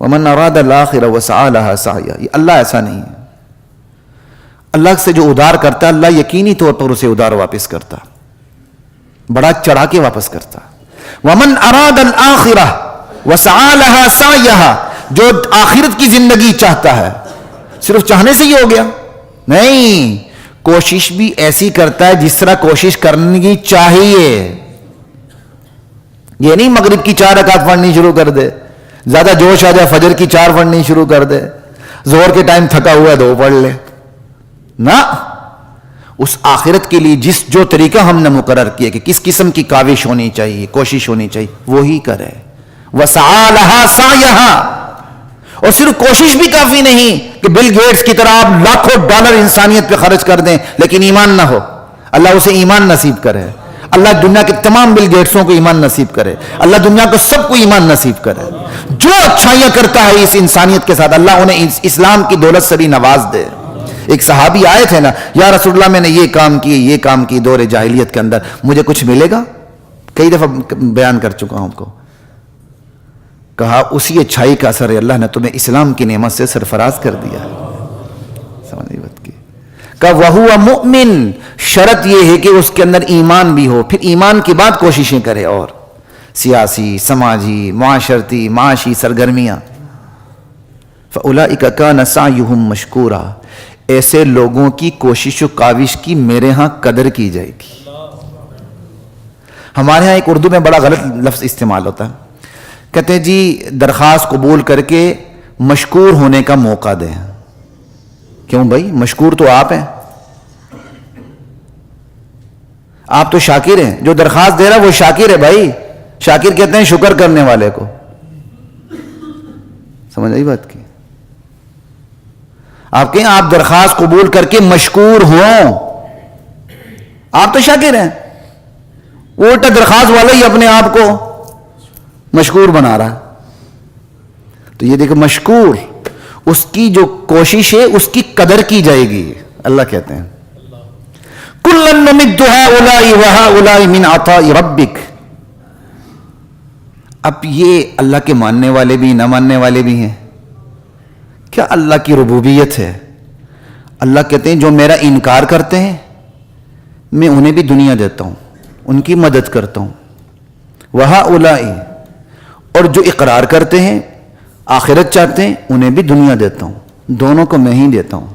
Speaker 1: ومن اراد الاخرہ وسعى لها سعیہا. یہ اللہ ایسا نہیں ہے. اللہ سے جو ادھار کرتا ہے اللہ یقینی طور پر اسے ادھار واپس کرتا، بڑا چڑھا کے واپس کرتا. ومن اراد الاخرہ وسعى لها سعیہا. جو آخرت کی زندگی چاہتا ہے، صرف چاہنے سے ہی ہو گیا؟ نہیں، کوشش بھی ایسی کرتا ہے جس طرح کوشش کرنے کی چاہیے. یہ نہیں مغرب کی 4 رکعت پڑھنی شروع کر دے، زیادہ جوش آ جائے فجر کی 4 پڑھنی شروع کر دے، ظہر کے ٹائم تھکا ہوا ہے 2 پڑھ لے. نہ، اس آخرت کے لیے جو طریقہ ہم نے مقرر کیا کہ کس قسم کی کاوش ہونی چاہیے، کوشش ہونی چاہیے، وہی کرے. وسعى لها سعیہا. اور صرف کوشش بھی کافی نہیں کہ بل گیٹس کی طرح آپ لاکھوں ڈالر انسانیت پہ خرچ کر دیں لیکن ایمان نہ ہو. اللہ اسے ایمان نصیب کرے. اللہ دنیا کے تمام بل گیٹسوں کو ایمان نصیب کرے. اللہ دنیا کو سب کو ایمان نصیب کرے. جو اچھائیاں کرتا ہے اس انسانیت کے ساتھ، اللہ انہیں اسلام کی دولت سے بھی نواز دے. ایک صحابی آئے تھے نا، یا رسول اللہ میں نے یہ کام کی دور جاہلیت کے اندر، مجھے کچھ ملے گا؟ کئی دفعہ بیان کر چکا ہوں آپ کو. کہا اسی اچھائی کا اثر ہے، اللہ نے تمہیں اسلام کی نعمت سے سرفراز کر دیا ہے. سمجھ بات کی؟ کہ وَهُوَ مُؤْمِن. شرط یہ ہے کہ اس کے اندر ایمان بھی ہو، پھر ایمان کے بعد کوششیں کرے اور سیاسی، سماجی، معاشرتی، معاشی سرگرمیاں. فَأُولَئِكَ كَانَ سَعْيُهُمْ مَشْكُورًا. ایسے لوگوں کی کوشش و کاوش کی میرے ہاں قدر کی جائے گی. ہمارے ہاں ایک اردو میں بڑا غلط لفظ استعمال ہوتا ہے، کہتے ہیں جی درخواست قبول کر کے مشکور ہونے کا موقع دیں. کیوں بھائی؟ مشکور تو آپ ہیں، آپ تو شاکر ہیں. جو درخواست دے رہا وہ شاکر ہے بھائی. شاکر کہتے ہیں شکر کرنے والے کو. سمجھ آئی بات کی؟ آپ کہیں آپ درخواست قبول کر کے مشکور ہوں، آپ تو شاکر ہیں. وہ الٹا درخواست والا ہی اپنے آپ کو مشکور بنا رہا. تو یہ دیکھو، مشکور، اس کی جو کوشش ہے اس کی قدر کی جائے گی. اللہ کہتے ہیں کُلًّا نُمِدُّ هَٰؤُلَاءِ وَهَٰؤُلَاءِ مِنْ عَطَاءِ رَبِّكَ. اب یہ اللہ کے ماننے والے بھی نہ ماننے والے بھی ہیں. کیا اللہ کی ربوبیت ہے؟ اللہ کہتے ہیں جو میرا انکار کرتے ہیں میں انہیں بھی دنیا دیتا ہوں، ان کی مدد کرتا ہوں. وَهَٰؤُلَاءِ. اور جو اقرار کرتے ہیں، آخرت چاہتے ہیں، انہیں بھی دنیا دیتا ہوں. دونوں کو میں ہی دیتا ہوں،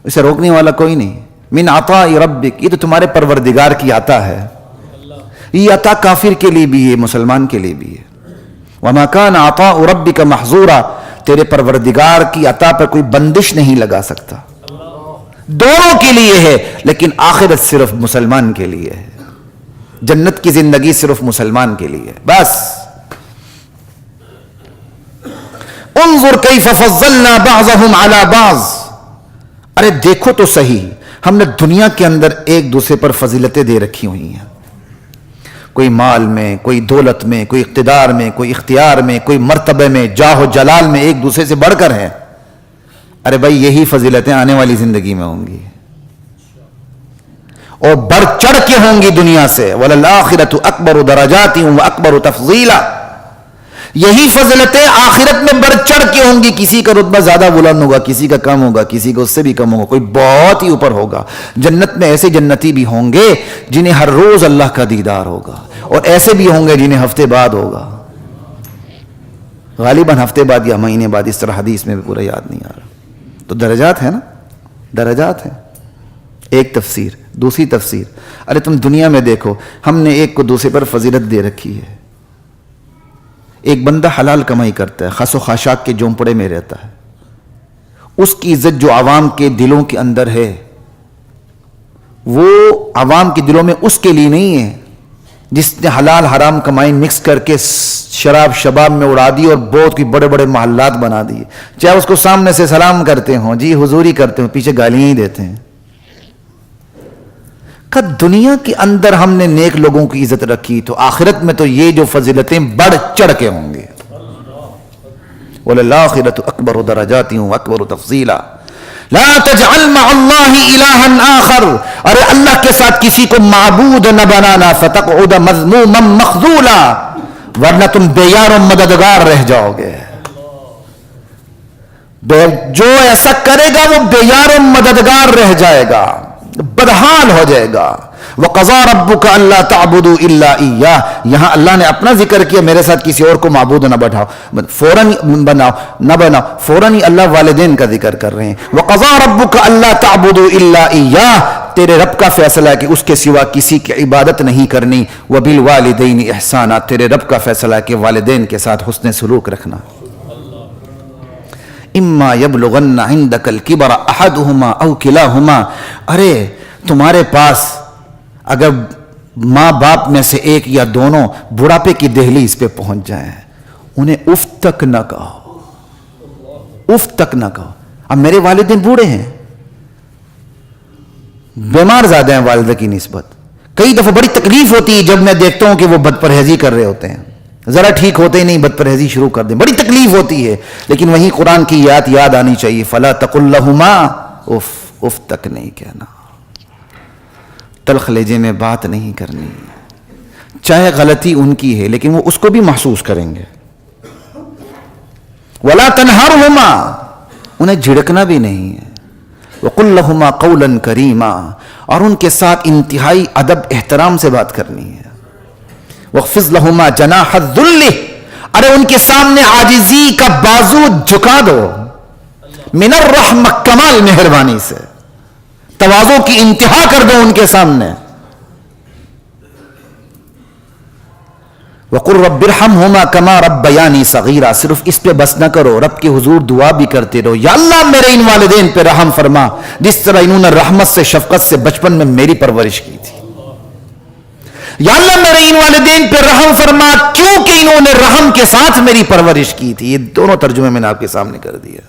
Speaker 1: اسے روکنے والا کوئی نہیں. من عطاء ربک. یہ تو تمہارے پروردگار کی عطا ہے. یہ عطا کافر کے لیے بھی ہے، مسلمان کے لیے بھی ہے. وما كان عطاء ربک محظورا. تیرے پروردگار کی عطا پر کوئی بندش نہیں لگا سکتا. دونوں کے لیے ہے، لیکن آخرت صرف مسلمان کے لیے ہے. جنت کی زندگی صرف مسلمان کے لیے. بس انظر کیف فضلنا بعضهم على بعض. ارے دیکھو تو صحیح، ہم نے دنیا کے اندر ایک دوسرے پر فضیلتیں دے رکھی ہوئی ہیں. کوئی مال میں، کوئی دولت میں، کوئی اقتدار میں، کوئی اختیار میں، کوئی مرتبے میں، جاہ و جلال میں ایک دوسرے سے بڑھ کر ہے. ارے بھائی یہی فضیلتیں آنے والی زندگی میں ہوں گی اور بڑھ چڑھ کے ہوں گی دنیا سے. وَلَلْآخِرَةُ أَكْبَرُ دَرَجَاتٍ وَأَكْبَرُ تَفْضِيلًا. یہی فضیلتیں آخرت میں بڑھ چڑھ کے ہوں گی. کسی کا رتبہ زیادہ بلند ہوگا، کسی کا کم ہوگا، کسی کا اس سے بھی کم ہوگا، کوئی بہت ہی اوپر ہوگا. جنت میں ایسے جنتی بھی ہوں گے جنہیں ہر روز اللہ کا دیدار ہوگا، اور ایسے بھی ہوں گے جنہیں ہفتے بعد ہوگا. غالباً ہفتے بعد یا مہینے بعد، اس طرح حدیث میں بھی پورا یاد نہیں آ رہا. تو درجات ہے نا، درجات ہیں. ایک تفسیر. دوسری تفسیر، ارے تم دنیا میں دیکھو، ہم نے ایک کو دوسرے پر فضیلت دے رکھی ہے. ایک بندہ حلال کمائی کرتا ہے، خس و خاشاک کے جھونپڑے میں رہتا ہے، اس کی عزت جو عوام کے دلوں کے اندر ہے وہ عوام کے دلوں میں اس کے لیے نہیں ہے جس نے حلال حرام کمائی مکس کر کے شراب شباب میں اڑا دی اور بہت کوئی بڑے بڑے محلات بنا دیے، چاہے اس کو سامنے سے سلام کرتے ہوں، جی حضوری کرتے ہوں، پیچھے گالیاں ہی دیتے ہیں. دنیا کے اندر ہم نے نیک لوگوں کی عزت رکھی تو آخرت میں تو یہ جو فضیلتیں بڑھ چڑھ کے ہوں گے. وَلَلْآخِرَةُ أَكْبَرُ دَرَجَاتٍ وَأَكْبَرُ تَفْضِيلًا لا تجعل مع اللہ الہا آخر، ارے اللہ کے ساتھ کسی کو معبود نہ بنانا، فتقعد مذموما مخذولا، ورنہ تم بے یار و مددگار رہ جاؤ گے. جو ایسا کرے گا وہ بے یار و مددگار رہ جائے گا، بدحال ہو جائے گا. وَقَضَىٰ رَبُّكَ أَلَّا تَعْبُدُوا إِلَّا إِيَّاهُ، یہاں اللہ نے اپنا ذکر کیا، میرے ساتھ کسی اور کو معبود نہ بناؤ، فوراً بناؤ، فوراً ہی اللہ والدین کا ذکر کر رہے ہیں. وَقَضَىٰ رَبُّكَ أَلَّا تَعْبُدُوا إِلَّا إِيَّاهُ، تیرے رب کا فیصلہ ہے کہ اس کے سوا کسی کی عبادت نہیں کرنی. وَبِالْوَالِدَيْنِ إِحْسَانًا، تیرے رب کا فیصلہ ہے کہ والدین کے ساتھ حسن سلوک رکھنا. اما یبلغن عندک الکبر احدہما او کلاہما، ارے تمہارے پاس اگر ماں باپ میں سے ایک یا دونوں بڑھاپے کی دہلیز پہ پہنچ جائیں، انہیں اف تک نہ کہو، اف تک نہ کہو. اب میرے والدین بوڑھے ہیں، بیمار زیادہ ہیں والدہ کی نسبت، کئی دفعہ بڑی تکلیف ہوتی ہے جب میں دیکھتا ہوں کہ وہ بد پرہیزی کر رہے ہوتے ہیں، ذرا ٹھیک ہوتے ہی نہیں بد پرہیزی شروع کر دیں، بڑی تکلیف ہوتی ہے. لیکن وہیں قرآن کی آیات یاد آنی چاہیے، فلا تقل لہما اف، اف تک نہیں کہنا، تلخ لہجے میں بات نہیں کرنی، چاہے غلطی ان کی ہے لیکن وہ اس کو بھی محسوس کریں گے. ولا تنہرہما، انہیں جھڑکنا بھی نہیں ہے. وقل لہما قولا کریما، اور ان کے ساتھ انتہائی ادب احترام سے بات کرنی ہے. وَخْفِضْ لَهُمَا جَنَاحَ الذُّلِّ، ارے ان کے سامنے عاجزی کا بازو جھکا دو، من الرحمہ، کمال مہربانی سے، تواضع کی انتہا کر دو ان کے سامنے. وَقُلْ رَبِّ ارْحَمْهُمَا كَمَا رَبَّيَانِي صَغِيرًا، صرف اس پہ بس نہ کرو، رب کے حضور دعا بھی کرتے رہو، یا اللہ میرے ان والدین پہ رحم فرما جس طرح انہوں نے رحمت سے شفقت سے بچپن میں میری پرورش کی تھی. یا اللہ میرے ان والدین پہ رحم فرما کیونکہ انہوں نے رحم کے ساتھ میری پرورش کی تھی. یہ دونوں ترجمے میں نے آپ کے سامنے کر دیا.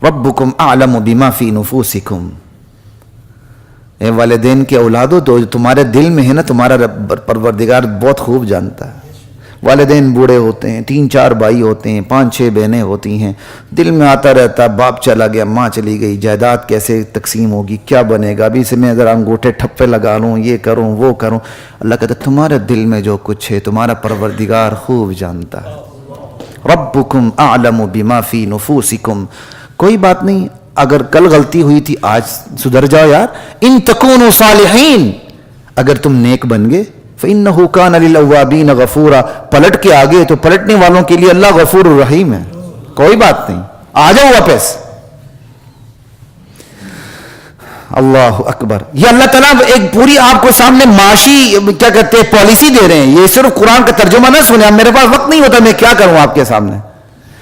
Speaker 1: ربکم اعلم بما فی نفوسکم، اے والدین کے اولادو تو تمہارے دل میں ہے نا، تمہارا پروردگار بہت خوب جانتا ہے. والدین بوڑھے ہوتے ہیں، 3-4 بھائی ہوتے ہیں، 5-6 بہنیں ہوتی ہیں، دل میں آتا رہتا باپ چلا گیا، ماں چلی گئی، جائیداد کیسے تقسیم ہوگی، کیا بنے گا، ابھی سے میں اگر انگوٹھے ٹھپے لگا لوں، یہ کروں وہ کروں. اللہ کہتا ہے تمہارے دل میں جو کچھ ہے تمہارا پروردگار خوب جانتا ہے. ربکم اعلم بما فی نفوسکم، کوئی بات نہیں، اگر کل غلطی ہوئی تھی آج سدھر جاؤ یار. ان تکونوا صالحین، اگر تم نیک بن گئے، فَإِنَّهُ كَانَ لِلْأَوَّابِينَ غَفُورًا، پلٹ کے آگے تو پلٹنے والوں کے لیے اللہ غفور الرحیم ہے. کوئی بات نہیں، آ جاؤ واپس. اللہ اکبر. یہ اللہ تعالیٰ ایک پوری آپ کو سامنے معاشی کیا کہتے ہیں پالیسی دے رہے ہیں. یہ صرف قرآن کا ترجمہ نہ سنیں، اب میرے پاس وقت نہیں ہوتا میں کیا کروں آپ کے سامنے.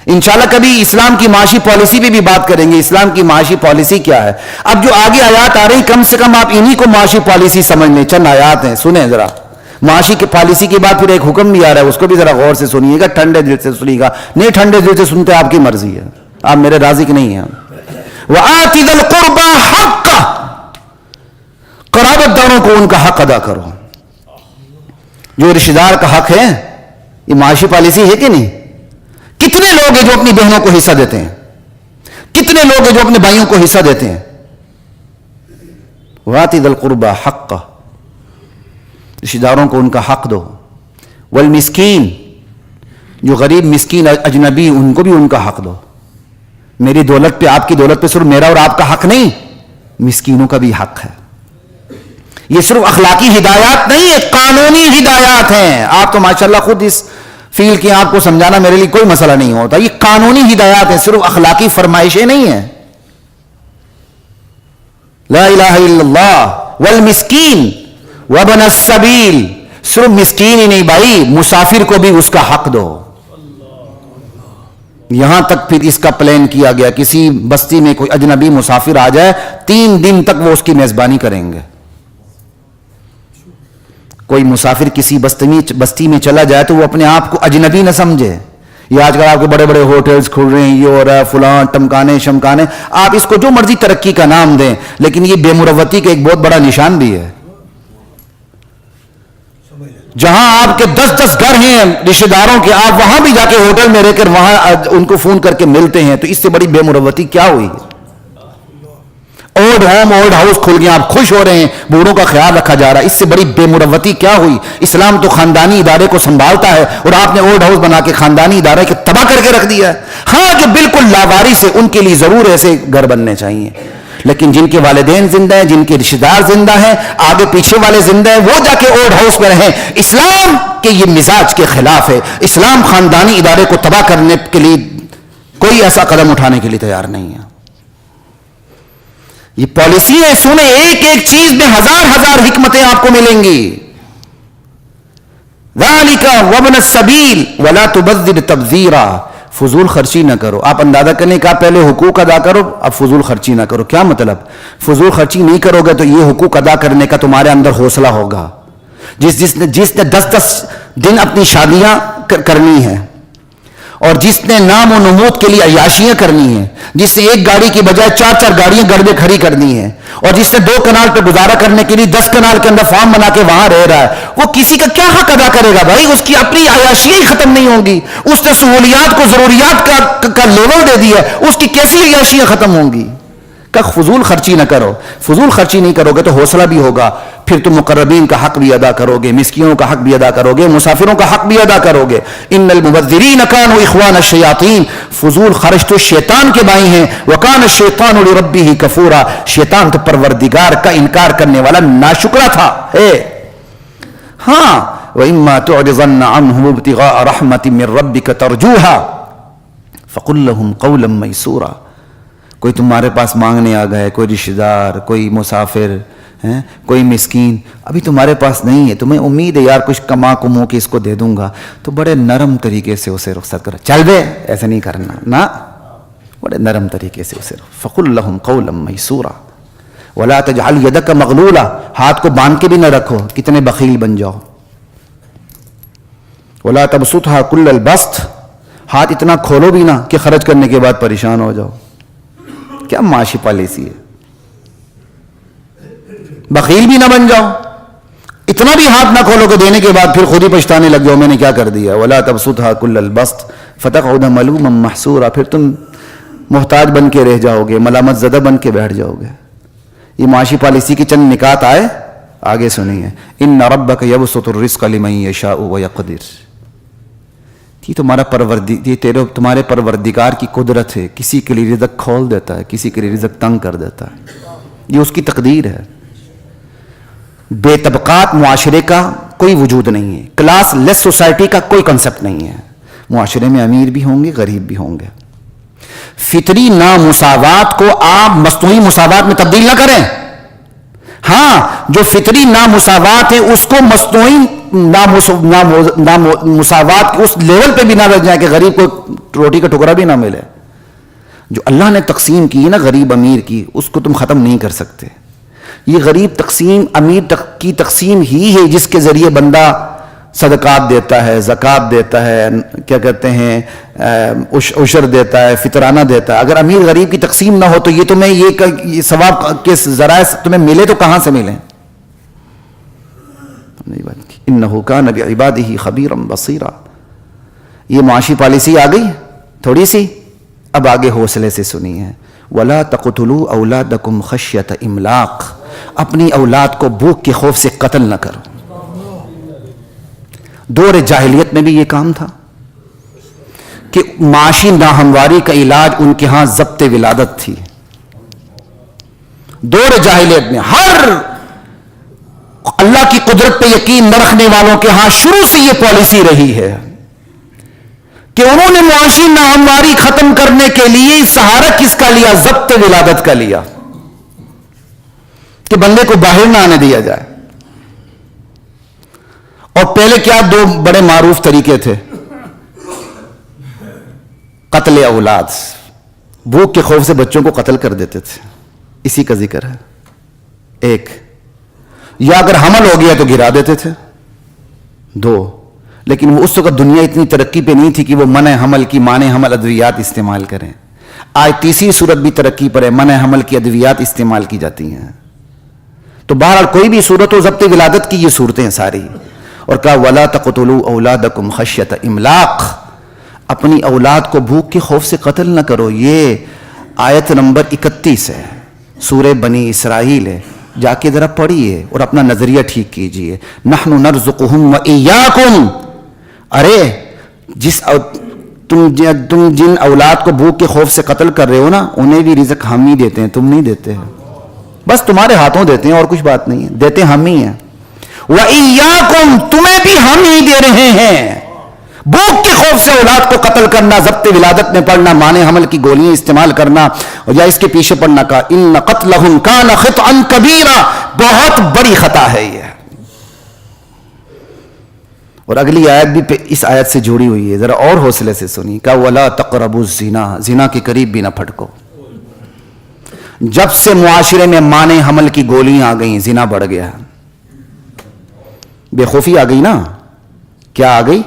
Speaker 1: انشاءاللہ کبھی اسلام کی معاشی پالیسی پہ بھی بات کریں گے، اسلام کی معاشی پالیسی کیا ہے. اب جو آگے آیات آ رہی کم سے کم آپ انہی کو معاشی پالیسی سمجھ لیں. چند آیات ہیں، سنیں ذرا. معاشی کی پالیسی کے بعد پھر ایک حکم بھی آ رہا ہے، اس کو بھی ذرا غور سے سنیے گا، ٹھنڈے دل سے سنیے گا. نہیں ٹھنڈے دل سے سنتے آپ کی مرضی ہے، آپ میرے رازق نہیں ہیں. وَآتِ ذَا الْقُرْبَى حَقَّهُ، قرابت داروں کو ان کا حق ادا کرو. جو رشتہ دار کا حق ہے، یہ معاشی پالیسی ہے کہ نہیں؟ کتنے لوگ ہیں جو اپنی بہنوں کو حصہ دیتے ہیں، کتنے لوگ ہیں جو اپنے بھائیوں کو حصہ دیتے ہیں. وَآتِ ذَا الْقُرْبَى حَقَّهُ، رشتہ داروں کو ان کا حق دو. والمسکین، جو غریب مسکین اجنبی ان کو بھی ان کا حق دو. میری دولت پہ، آپ کی دولت پہ صرف میرا اور آپ کا حق نہیں، مسکینوں کا بھی حق ہے. یہ صرف اخلاقی ہدایات نہیں ہے، قانونی ہدایات ہیں. آپ تو ماشاءاللہ خود اس فیل کے، آپ کو سمجھانا میرے لیے کوئی مسئلہ نہیں ہوتا. یہ قانونی ہدایات ہیں، صرف اخلاقی فرمائشیں نہیں ہیں. لا الہ الا اللہ والمسکین وابن السبیل. صرف مسکین ہی نہیں بھائی، مسافر کو بھی اس کا حق دو. یہاں تک پھر اس کا پلان کیا گیا، کسی بستی میں کوئی اجنبی مسافر آ جائے 3 دن تک وہ اس کی میزبانی کریں گے. کوئی مسافر کسی بستی میں چلا جائے تو وہ اپنے آپ کو اجنبی نہ سمجھے. یہ آج کل آپ کو بڑے بڑے ہوٹلز کھل رہے ہیں، یہ ہو رہا ہے فلاں ٹمکانے شمکانے، آپ اس کو جو مرضی ترقی کا نام دیں، لیکن یہ بے مروتی کا ایک بہت بڑا نشان بھی ہے. جہاں آپ کے 10 گھر ہیں رشتہ داروں کے، آپ وہاں بھی جا کے ہوٹل میں رہ کر وہاں ان کو فون کر کے ملتے ہیں، تو اس سے بڑی بے مروتی کیا ہوئی؟ اولڈ ہوم اولڈ ہاؤس کھل گیا، آپ خوش ہو رہے ہیں، بوڑھوں کا خیال رکھا جا رہا ہے، اس سے بڑی بے مروتی کیا ہوئی؟ اسلام تو خاندانی ادارے کو سنبھالتا ہے اور آپ نے اولڈ ہاؤس بنا کے خاندانی ادارے کے تباہ کر کے رکھ دیا ہے. ہاں جو بالکل لاوارث ہے ان کے لیے ضرور ایسے گھر بننے چاہیے، لیکن جن کے والدین زندہ ہیں، جن کے رشتہ دار زندہ ہیں، آگے پیچھے والے زندہ ہیں، وہ جا کے اولڈ ہاؤس میں رہیں. اسلام کے یہ مزاج کے خلاف ہے. اسلام خاندانی ادارے کو تباہ کرنے کے لیے کوئی ایسا قدم اٹھانے کے لیے تیار نہیں ہے. یہ پالیسی ہے، سنیں، ایک ایک چیز میں ہزار حکمتیں آپ کو ملیں گی. ذالک وابن السبیل ولا تبذر تبذیرا. فضول خرچی نہ کرو. آپ اندازہ کرنے کا پہلے حقوق ادا کرو، اب فضول خرچی نہ کرو. کیا مطلب؟ فضول خرچی نہیں کرو گے تو یہ حقوق ادا کرنے کا تمہارے اندر حوصلہ ہوگا. جس نے 10 دن اپنی شادیاں کرنی ہیں، اور جس نے نام و نمود کے لیے عیاشیاں کرنی ہیں، جس نے ایک گاڑی کی بجائے 4 گاڑیاں گھر میں کھڑی کرنی ہیں، اور جس نے 2 کنال پہ گزارا کرنے کے لیے 10 کنال کے اندر فارم بنا کے وہاں رہ رہا ہے، وہ کسی کا کیا حق ادا کرے گا بھائی؟ اس کی اپنی عیاشیاں ہی ختم نہیں ہوں گی. اس نے سہولیات کو ضروریات کا لیول دے دیا، اس کی کیسی عیاشیاں ختم ہوں گی؟ کہ فضول خرچی نہ کرو. فضول خرچی نہیں کرو گے تو حوصلہ بھی ہوگا، پھر تم مقربین کا حق بھی ادا کرو گے، مسکینوں کا حق بھی ادا کرو گے، مسافروں کا حق بھی ادا کرو گے. ان المبذرین کانوا اخوان الشیاطین. فضول خرچ تو شیطان کے بھائی ہیں. وکان الشیطان لربہ کفورا. شیطان تو پروردگار کا انکار کرنے والا ناشکرا تھا. ہاں وَإِمَّا تُعْرِضَنَّ عَنْهُمُ ابْتِغَاءَ رَحْمَةٍ مِّن رَّبِّكَ تَرْجُوهَا فَقُل لَّهُمْ قَوْلًا مَّيْسُورًا. کوئی تمہارے پاس مانگنے آ گئے، کوئی رشتہ دار، کوئی مسافر، کوئی مسکین، ابھی تمہارے پاس نہیں ہے، تمہیں امید ہے یار کچھ کما کمو کے اس کو دے دوں گا، تو بڑے نرم طریقے سے اسے رخصت کرو. چل بے، ایسے نہیں کرنا نا، بڑے نرم طریقے سے اسے. فَقُل لَّهُمْ قَوْلًا مَّيْسُورًا وَلَا تَجْعَلْ يَدَكَ مَغْلُولًا. ہاتھ کو باندھ کے بھی نہ رکھو، کتنے بخیل بن جاؤ. وَلَا تَبْسُطْهَا كُلَّ الْبَسْطِ. ہاتھ اتنا کھولو بھی نہ کہ خرچ کرنے کے بعد پریشان ہو جاؤ. کیا معاشی پالیسی ہے؟ بخیل بھی نہ بن جاؤ، اتنا بھی ہاتھ نہ کھولو کہ دینے کے بعد پھر خود ہی پچھتانے لگ جاؤ میں نے کیا کر دیا. وَلَا تَبْسُطْهَا كُلَّ الْبَسْطِ فَتَقْعُدَ مَلُومًا مَحْسُورًا. پھر تم محتاج بن کے رہ جاؤ گے، ملامت زدہ بن کے بیٹھ جاؤ گے. یہ معاشی پالیسی کی چند نکات آئے، آگے سنیے. إِنَّ رَبَّكَ يَبْسُطُ الرِّزْقَ لِمَن يَشَاءُ وَيَقْدِرُ. یہ تمہارے پروردگار کی قدرت ہے، کسی کے لیے رزق کھول دیتا ہے، کسی کے لیے رزق تنگ کر دیتا ہے. یہ اس کی تقدیر ہے. بے طبقات معاشرے کا کوئی وجود نہیں ہے، کلاس لیس سوسائٹی کا کوئی کنسپٹ نہیں ہے. معاشرے میں امیر بھی ہوں گے، غریب بھی ہوں گے. فطری نامساوات کو آپ مصنوعی مساوات میں تبدیل نہ کریں. ہاں جو فطری نامساوات ہے اس کو مصنوعی مساوات اس لیول پہ بھی نہ رہ جائے کہ غریب کو روٹی کا ٹکڑا بھی نہ ملے. جو اللہ نے تقسیم کی ہے نا غریب امیر کی، اس کو تم ختم نہیں کر سکتے. یہ غریب تقسیم امیر کی تقسیم ہی ہے جس کے ذریعے بندہ صدقات دیتا ہے، زکوٰۃ دیتا ہے، کیا کہتے ہیں عشر دیتا ہے، فطرانہ دیتا ہے. اگر امیر غریب کی تقسیم نہ ہو تو یہ تمہیں یہ ثواب کے ذرائع تمہیں ملے تو کہاں سے ملے؟ انہ کان بعبادہ خبیرا بصیرا. یہ معاشی پالیسی آ گئی تھوڑی سی، اب آگے حوصلے سے سنیے. ولا تقتلوا اولادکم خشیۃ املاق. اپنی اولاد کو بھوک کے خوف سے قتل نہ کرو. دور جاہلیت میں بھی یہ کام تھا کہ معاشی ناہمواری کا علاج ان کے ہاں ضبط ولادت تھی. دور جاہلیت میں ہر اللہ کی قدرت پہ یقین نہ رکھنے والوں کے ہاں شروع سے یہ پالیسی رہی ہے کہ انہوں نے معاشی ناہمواری ختم کرنے کے لیے سہارا کس کا لیا؟ ضبط ولادت کا لیا. کہ بندے کو باہر نہ آنے دیا جائے. اور پہلے کیا دو بڑے معروف طریقے تھے قتل اولاد. بھوک کے خوف سے بچوں کو قتل کر دیتے تھے, اسی کا ذکر ہے. ایک, یا اگر حمل ہو گیا تو گرا دیتے تھے. دو, لیکن وہ اس وقت دنیا اتنی ترقی پہ نہیں تھی کہ وہ منع حمل کی مانع حمل ادویات استعمال کریں. آج تیسری صورت بھی ترقی پر ہے, منع حمل کی ادویات استعمال کی جاتی ہیں. تو بہرحال کوئی بھی صورت ہو, ضبط ولادت کی یہ صورتیں ہیں ساری. اور کہا وَلَا تَقْتُلُوا أَوْلَادَكُمْ خَشْيَةَ إِمْلَاقٍ, اپنی اولاد کو بھوک کے خوف سے قتل نہ کرو. یہ آیت نمبر 31 ہے, سورہ بنی اسرائیل ہے. جا کے ذرا پڑھیے اور اپنا نظریہ ٹھیک کیجئے. نحن نرزقهم وإياكم, ارے تم جن اولاد کو بھوک کے خوف سے قتل کر رہے ہو نا, انہیں بھی رزق ہم ہی دیتے ہیں, تم نہیں دیتے. بس تمہارے ہاتھوں دیتے ہیں, اور کچھ بات نہیں ہے, دیتے ہم ہی ہیں. وإياكم, تمہیں بھی ہم ہی دے رہے ہیں. بھوک کے خوف سے اولاد کو قتل کرنا, ضبط ولادت میں پڑھنا, مانع حمل کی گولیاں استعمال کرنا, یا اس کے پیچھے پڑھنا کا ان قتلہم کان خطئا کبیرا, بہت بڑی خطا ہے یہ. اور اگلی آیت بھی اس آیت سے جڑی ہوئی ہے, ذرا اور حوصلے سے سنی. کہ ولا تقربوا الزنا, زنا کے قریب بھی نہ پھٹکو. جب سے معاشرے میں مانع حمل کی گولیاں آ گئیں, زنا بڑھ گیا. بے خوفی آ گئی نا. کیا آ گئی؟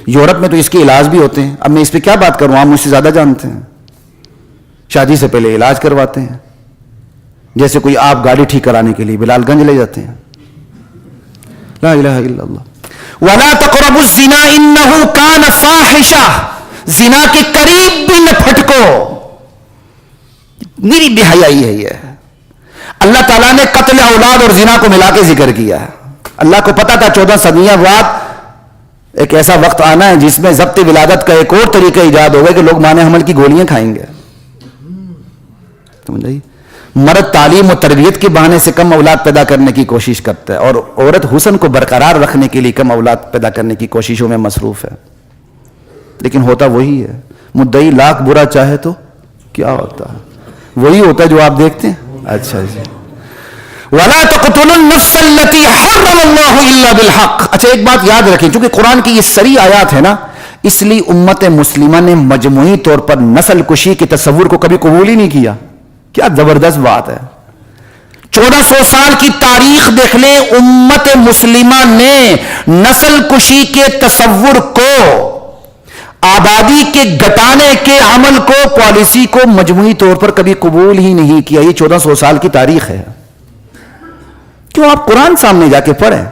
Speaker 1: یورپ میں تو اس کے علاج بھی ہوتے ہیں. اب میں اس پہ کیا بات کروں, آپ مجھ سے زیادہ جانتے ہیں. شادی سے پہلے علاج کرواتے ہیں. جیسے کوئی آپ گاڑی ٹھیک کرانے کے لیے بلال گنج لے جاتے ہیں. لا الہ الا اللہ. وَلَا تَقْرَبُوا الزِّنَا إِنَّهُ كَانَ فَاحِشَةً, زنا کے قریب بھی نہ پھٹکو. میری بے حیائی ہے یہ. اللہ تعالیٰ نے قتل اولاد اور زنا کو ملا کے ذکر کیا ہے. اللہ کو پتا تھا 14 صدیاں بعد ایک ایسا وقت آنا ہے جس میں ضبط ولادت کا ایک اور طریقہ ایجاد ہوگا کہ لوگ مانع حمل کی گولیاں کھائیں گے. سمجھ؟ مرد تعلیم و تربیت کے بہانے سے کم اولاد پیدا کرنے کی کوشش کرتا ہے, اور عورت حسن کو برقرار رکھنے کے لیے کم اولاد پیدا کرنے کی کوششوں میں مصروف ہے. لیکن ہوتا وہی ہے. مدعی لاکھ برا چاہے تو کیا ہوتا ہے, وہی ہوتا ہے جو آپ دیکھتے ہیں. اچھا جی. وَلَا تَقْتُلُوا النَّفْسَ الَّتِي حَرَّمَ اللَّهُ إِلَّا بِالْحَقِّ. اچھا ایک بات یاد رکھیں, چونکہ قرآن کی یہ سری آیات ہے نا, اس لیے امت مسلمہ نے مجموعی طور پر نسل کشی کے تصور کو کبھی قبول ہی نہیں کیا. کیا زبردست بات ہے. 1400 سال کی تاریخ دیکھ لیں, امت مسلمہ نے نسل کشی کے تصور کو, آبادی کے گھٹانے کے عمل کو, پالیسی کو مجموعی طور پر کبھی قبول ہی نہیں کیا. یہ 1400 سال کی تاریخ ہے. کیوں آپ قرآن سامنے جا کے پڑھیں.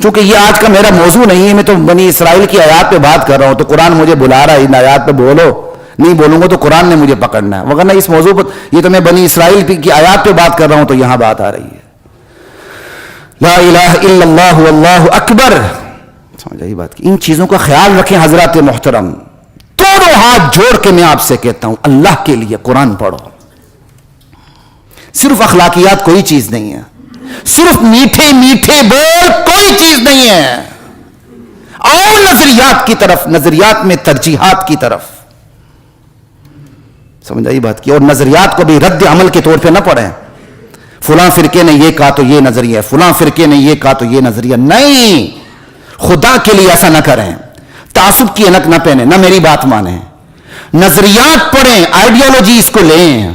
Speaker 1: چونکہ یہ آج کا میرا موضوع نہیں ہے, میں تو بنی اسرائیل کی آیات پہ بات کر رہا ہوں, تو قرآن مجھے بلا رہا ہے ان آیات پہ بولو. نہیں بولوں گا تو قرآن نے مجھے پکڑنا ہے, وگرنہ اس موضوع پر, یہ تو میں بنی اسرائیل کی آیات پہ بات کر رہا ہوں, تو یہاں بات آ رہی ہے. لا الہ الا اللہ واللہ اکبر. سمجھ آئی بات کی. ان چیزوں کا خیال رکھیں حضرات محترم. دونوں ہاتھ جوڑ کے میں آپ سے کہتا ہوں, اللہ کے لیے قرآن پڑھو. صرف اخلاقیات کوئی چیز نہیں ہے, صرف میٹھے میٹھے بول کوئی چیز نہیں ہے. اور نظریات کی طرف, نظریات میں ترجیحات کی طرف. سمجھ آئی بات کی. اور نظریات کو بھی رد عمل کے طور پہ نہ پڑھیں. فلاں فرقے نے یہ کہا تو یہ نظریہ ہے, فلاں فرقے نے یہ کہا تو یہ نظریہ. نہیں, خدا کے لیے ایسا نہ کریں. تعصب کی انک نہ پہنیں, نہ میری بات مانیں. نظریات پڑھیں, آئیڈیالوجیز کو لیں,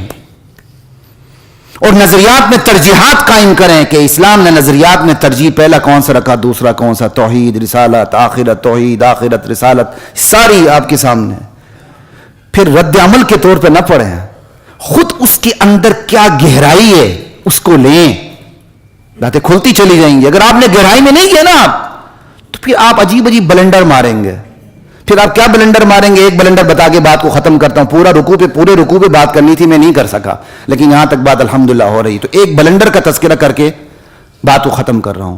Speaker 1: اور نظریات میں ترجیحات قائم کریں کہ اسلام نے نظریات میں ترجیح پہلا کون سا رکھا, دوسرا کون سا, توحید, رسالت, آخرت, توحید, آخرت, رسالت, ساری آپ کے سامنے. پھر رد عمل کے طور پہ نہ پڑھیں, خود اس کے اندر کیا گہرائی ہے اس کو لیں. باتیں کھلتی چلی جائیں گی. اگر آپ نے گہرائی میں نہیں کیا نا آپ, تو پھر آپ عجیب عجیب بلنڈر ماریں گے. پھر آپ کیا بلنڈر ماریں گے؟ ایک بلنڈر بتا کے بات کو ختم کرتا ہوں. پورے رکوع پہ بات کرنی تھی, میں نہیں کر سکا, لیکن یہاں تک بات الحمدللہ ہو رہی. تو ایک بلنڈر کا تذکرہ کر کے بات کو ختم کر رہا ہوں.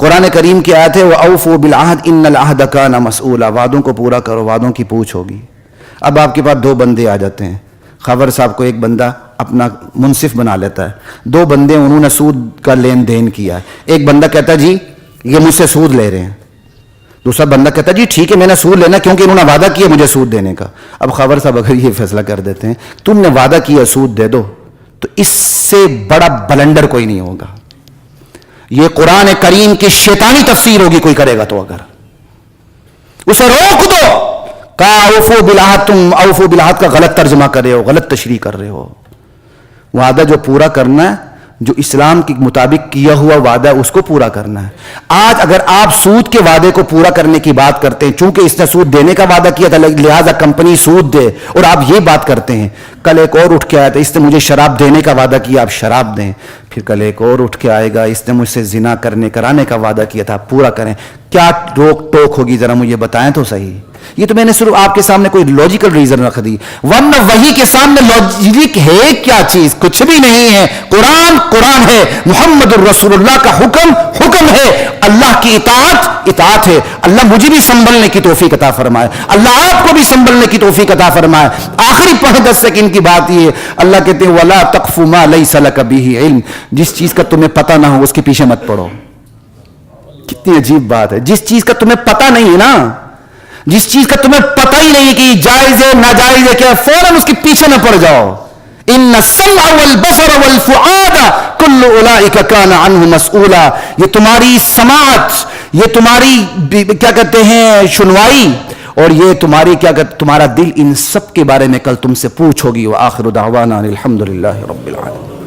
Speaker 1: قرآن کریم کی آیت ہے وَأَوْفُوا بِالْعَهْدِ إِنَّ الْعَهْدَ كَانَ مَسْئُولًا. وعدوں کو پورا کرو, وعدوں کی پوچھ ہوگی. اب آپ کے پاس دو بندے آ جاتے ہیں. خبر صاحب کو ایک بندہ اپنا منصف بنا لیتا ہے. دو بندے, انہوں نے سود کا لین دین کیا ہے. ایک بندہ کہتا ہے جی یہ مجھ سے سود لے رہے ہیں. دوسرا بندہ کہتا ہے جی ٹھیک ہے میں نے سود لینا کیونکہ انہوں نے وعدہ کیا مجھے سود دینے کا. اب خبر صاحب اگر یہ فیصلہ کر دیتے ہیں تم نے وعدہ کیا سود دے دو, تو اس سے بڑا بلنڈر کوئی نہیں ہوگا. یہ قرآن کریم کی شیطانی تفسیر ہوگی کوئی کرے گا تو. اگر اسے روک دو, کہا اوفو بالعہد, تم اوفو بالعہد کا غلط ترجمہ کر رہے ہو, غلط تشریح کر رہے ہو. وعدہ جو پورا کرنا ہے, جو اسلام کے مطابق کیا ہوا وعدہ ہے, اس کو پورا کرنا ہے. آج اگر آپ سود کے وعدے کو پورا کرنے کی بات کرتے ہیں, چونکہ اس نے سود دینے کا وعدہ کیا تھا لہذا کمپنی سود دے, اور آپ یہ بات کرتے ہیں, کل ایک اور اٹھ کے آیا تھا, اس نے مجھے شراب دینے کا وعدہ کیا, آپ شراب دیں. پھر کل ایک اور اٹھ کے آئے گا, اس نے مجھ سے زنا کرانے کا وعدہ کیا تھا, پورا کریں. کیا روک ٹوک ہوگی ذرا مجھے بتائیں تو صحیح. یہ تو میں نے صرف آپ کے سامنے کوئی لاجیکل ریزن رکھ دی, ورنہ وہی کے سامنے لاجک ہے کیا چیز؟ کچھ بھی نہیں ہے. قرآن قرآن ہے, محمد الرسول اللہ کا حکم حکم ہے, اللہ کی اطاعت ہے. اللہ مجھے بھی سنبھلنے کی توفیق عطا فرمائے, اللہ آپ کو بھی سنبھلنے کی توفیق عطا فرمائے. آخری 5-10 سیکنڈ کی بات یہ ہے, اللہ کہتے ہیں وَلَا تَقْفُ مَا لَيْسَ لَكَ بِهِ عِلْمٌ, جس چیز کا تمہیں پتہ نہ ہو اس کے پیچھے مت پڑو. کتنی عجیب بات ہے. جس چیز کا تمہیں پتہ نہیں ہے نا, جس چیز کا تمہیں پتہ ہی نہیں کہ جائز ہے ناجائز ہے کیا, فوراً اس کے پیچھے نہ پڑ جاؤ. ان السمع والبصر والفؤاد كل اولئک کان عنہ مسئولا. یہ تمہاری سماعت, یہ تمہاری کیا کہتے ہیں سنوائی, اور یہ تمہاری کیا کہتے تمہارا دل, ان سب کے بارے میں کل تم سے پوچھ ہوگی. وآخر دعوانا الحمدللہ رب العالمین.